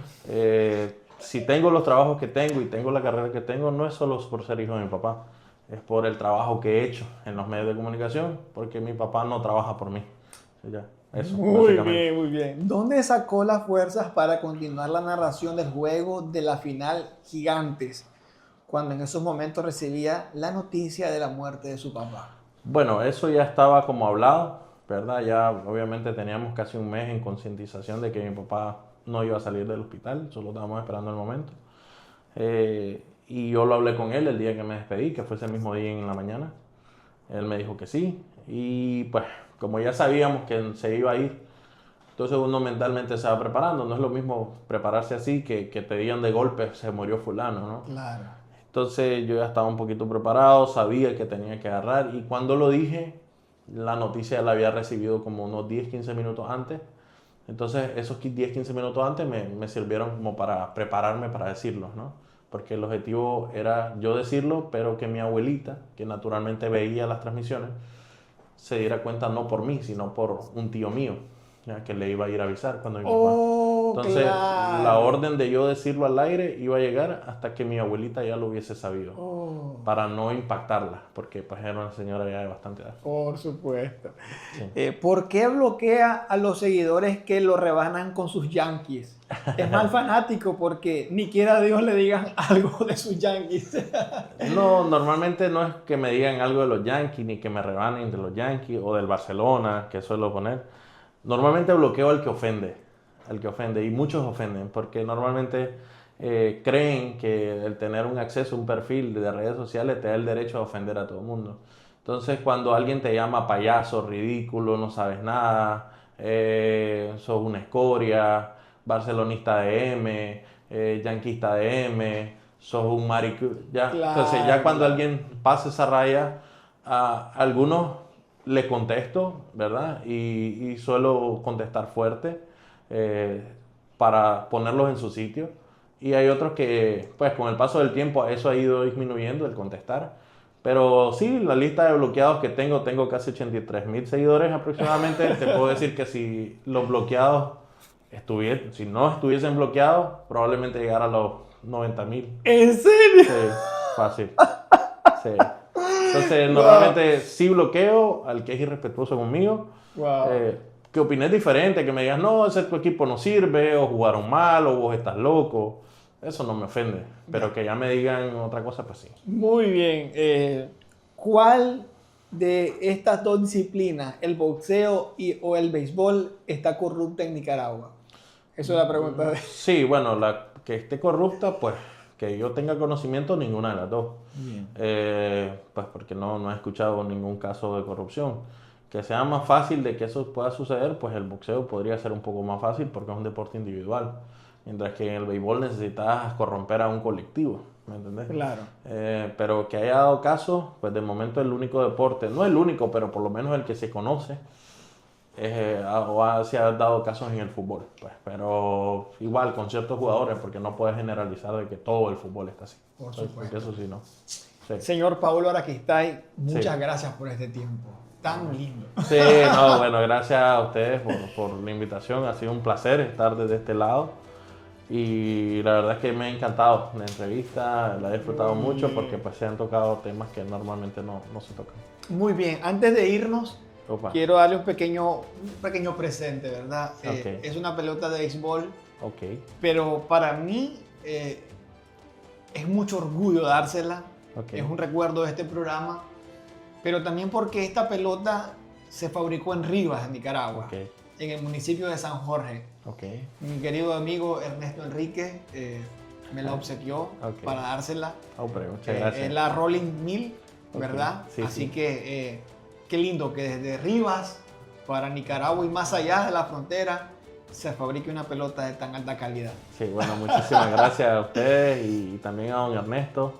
si tengo los trabajos que tengo y tengo la carrera que tengo, no es solo por ser hijo de mi papá, es por el trabajo que he hecho en los medios de comunicación, porque mi papá no trabaja por mí. Ya, eso, Muy básicamente. bien, muy bien. ¿Dónde sacó las fuerzas para continuar la narración del juego de la final Gigantes, cuando en esos momentos recibía la noticia de la muerte de su papá? Bueno, eso ya estaba como hablado, ¿verdad? Ya obviamente teníamos casi un mes en concientización de que mi papá no iba a salir del hospital, solo estábamos esperando el momento. Y yo lo hablé con él el día que me despedí, que fue ese mismo día en la mañana. Él me dijo que sí, y pues como ya sabíamos que se iba a ir, entonces uno mentalmente se va preparando. No es lo mismo prepararse así que te digan de golpe se murió fulano, ¿no? Claro. Entonces yo ya estaba un poquito preparado, sabía que tenía que agarrar, y cuando lo dije, la noticia la había recibido como unos 10-15 minutos antes. Entonces esos 10-15 minutos antes me sirvieron como para prepararme para decirlo, ¿no? Porque el objetivo era yo decirlo, pero que mi abuelita, que naturalmente veía las transmisiones, se diera cuenta no por mí, sino por un tío mío, ya, que le iba a ir a avisar cuando mi papá. Entonces, claro. la orden de yo decirlo al aire iba a llegar hasta que mi abuelita ya lo hubiese sabido, para no impactarla, porque pues era una señora ya de bastante edad. Por supuesto. Sí. ¿Por qué bloquea a los seguidores que lo rebanan con sus Yankees? Es mal fanático porque ni quiera a Dios le digan algo de sus Yankees. No, normalmente no es que me digan algo de los Yankees, ni que me rebanen de los Yankees o del Barcelona, que suelo poner. Normalmente bloqueo al que ofende, y muchos ofenden, porque normalmente creen que el tener un acceso a un perfil de redes sociales te da el derecho a ofender a todo el mundo. Entonces, cuando alguien te llama payaso, ridículo, no sabes nada, sos una escoria, barcelonista de M, yanquista de M, sos un marico, ya. Claro. Entonces, ya cuando alguien pasa esa raya, a algunos le contesto, ¿verdad? Y suelo contestar fuerte para ponerlos en su sitio. Y hay otros que, pues con el paso del tiempo, eso ha ido disminuyendo, el contestar. Pero sí, la lista de bloqueados que tengo casi 83,000 seguidores aproximadamente. Te puedo decir que si los bloqueados si no estuviesen bloqueados, probablemente llegara a los 90,000. ¿En serio? Sí, fácil. Sí. Entonces, normalmente sí bloqueo al que es irrespetuoso conmigo. Wow. Que opines diferente, que me digas, no, ese tu equipo no sirve, o jugaron mal, o vos estás loco. Eso no me ofende. Pero que ya me digan otra cosa, pues sí. Muy bien. ¿Cuál de estas dos disciplinas, el boxeo o el béisbol, está corrupta en Nicaragua? Esa es la pregunta. Sí, bueno, la que esté corrupta, pues que yo tenga conocimiento, ninguna de las dos. Pues porque no he escuchado ningún caso de corrupción. Que sea más fácil de que eso pueda suceder, pues el boxeo podría ser un poco más fácil porque es un deporte individual. Mientras que en el béisbol necesitas corromper a un colectivo, ¿me entendés? Claro. Pero que haya dado caso, pues de momento el único deporte, no el único, pero por lo menos el que se conoce, se ha dado casos en el fútbol. Pues, pero igual con ciertos jugadores, porque no puedes generalizar de que todo el fútbol está así. Por supuesto. Eso sí, no. Sí. Señor Paulo Araquistay, muchas Sí. gracias por este tiempo tan lindo. Sí, no, bueno, gracias a ustedes por la invitación. Ha sido un placer estar desde este lado. Y la verdad es que me ha encantado la entrevista, la he disfrutado mucho porque pues se han tocado temas que normalmente no se tocan. Muy bien, antes de irnos, Opa. quiero darle un pequeño presente, ¿verdad? Ok. Es una pelota de béisbol, Ok, pero para mí es mucho orgullo dársela. ok. Es un recuerdo de este programa, pero también porque esta pelota se fabricó en Rivas, en Nicaragua, Ok, en el municipio de San Jorge. ok. Mi querido amigo Ernesto Enrique me la obsequió Ok. para dársela. Hombre, muchas gracias. Es la Rolling 1000, ¿verdad? Sí, Así sí. que qué lindo que desde Rivas para Nicaragua y más allá de la frontera se fabrique una pelota de tan alta calidad. Sí, bueno, muchísimas gracias a ustedes y también a don Ernesto.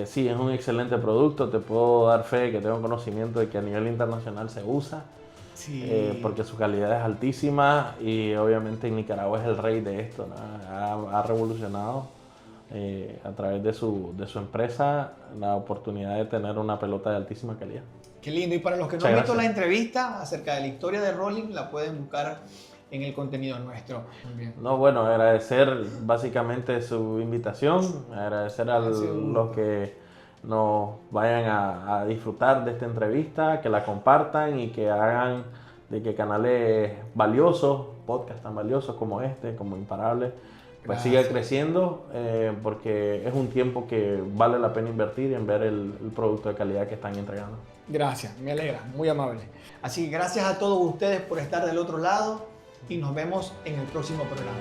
Sí, es un excelente producto, te puedo dar fe que tengo conocimiento de que a nivel internacional se usa, Sí. porque su calidad es altísima y obviamente Nicaragua es el rey de esto, ¿no? Ha revolucionado a través de su empresa la oportunidad de tener una pelota de altísima calidad. Qué lindo. Y para los que no Muchas han visto la gracias. entrevista acerca de la historia de Rolling, la pueden buscar en el contenido nuestro. Muy bien. No, bueno, agradecer básicamente su invitación, agradecer a sido un los que nos vayan a disfrutar de esta entrevista, que la compartan y que hagan de que canales valiosos, podcasts tan valiosos como este, como Imparables, pues siga Gracias. creciendo, porque es un tiempo que vale la pena invertir en ver el producto de calidad que están entregando. Gracias, me alegra, muy amable. Así que gracias a todos ustedes por estar del otro lado y nos vemos en el próximo programa.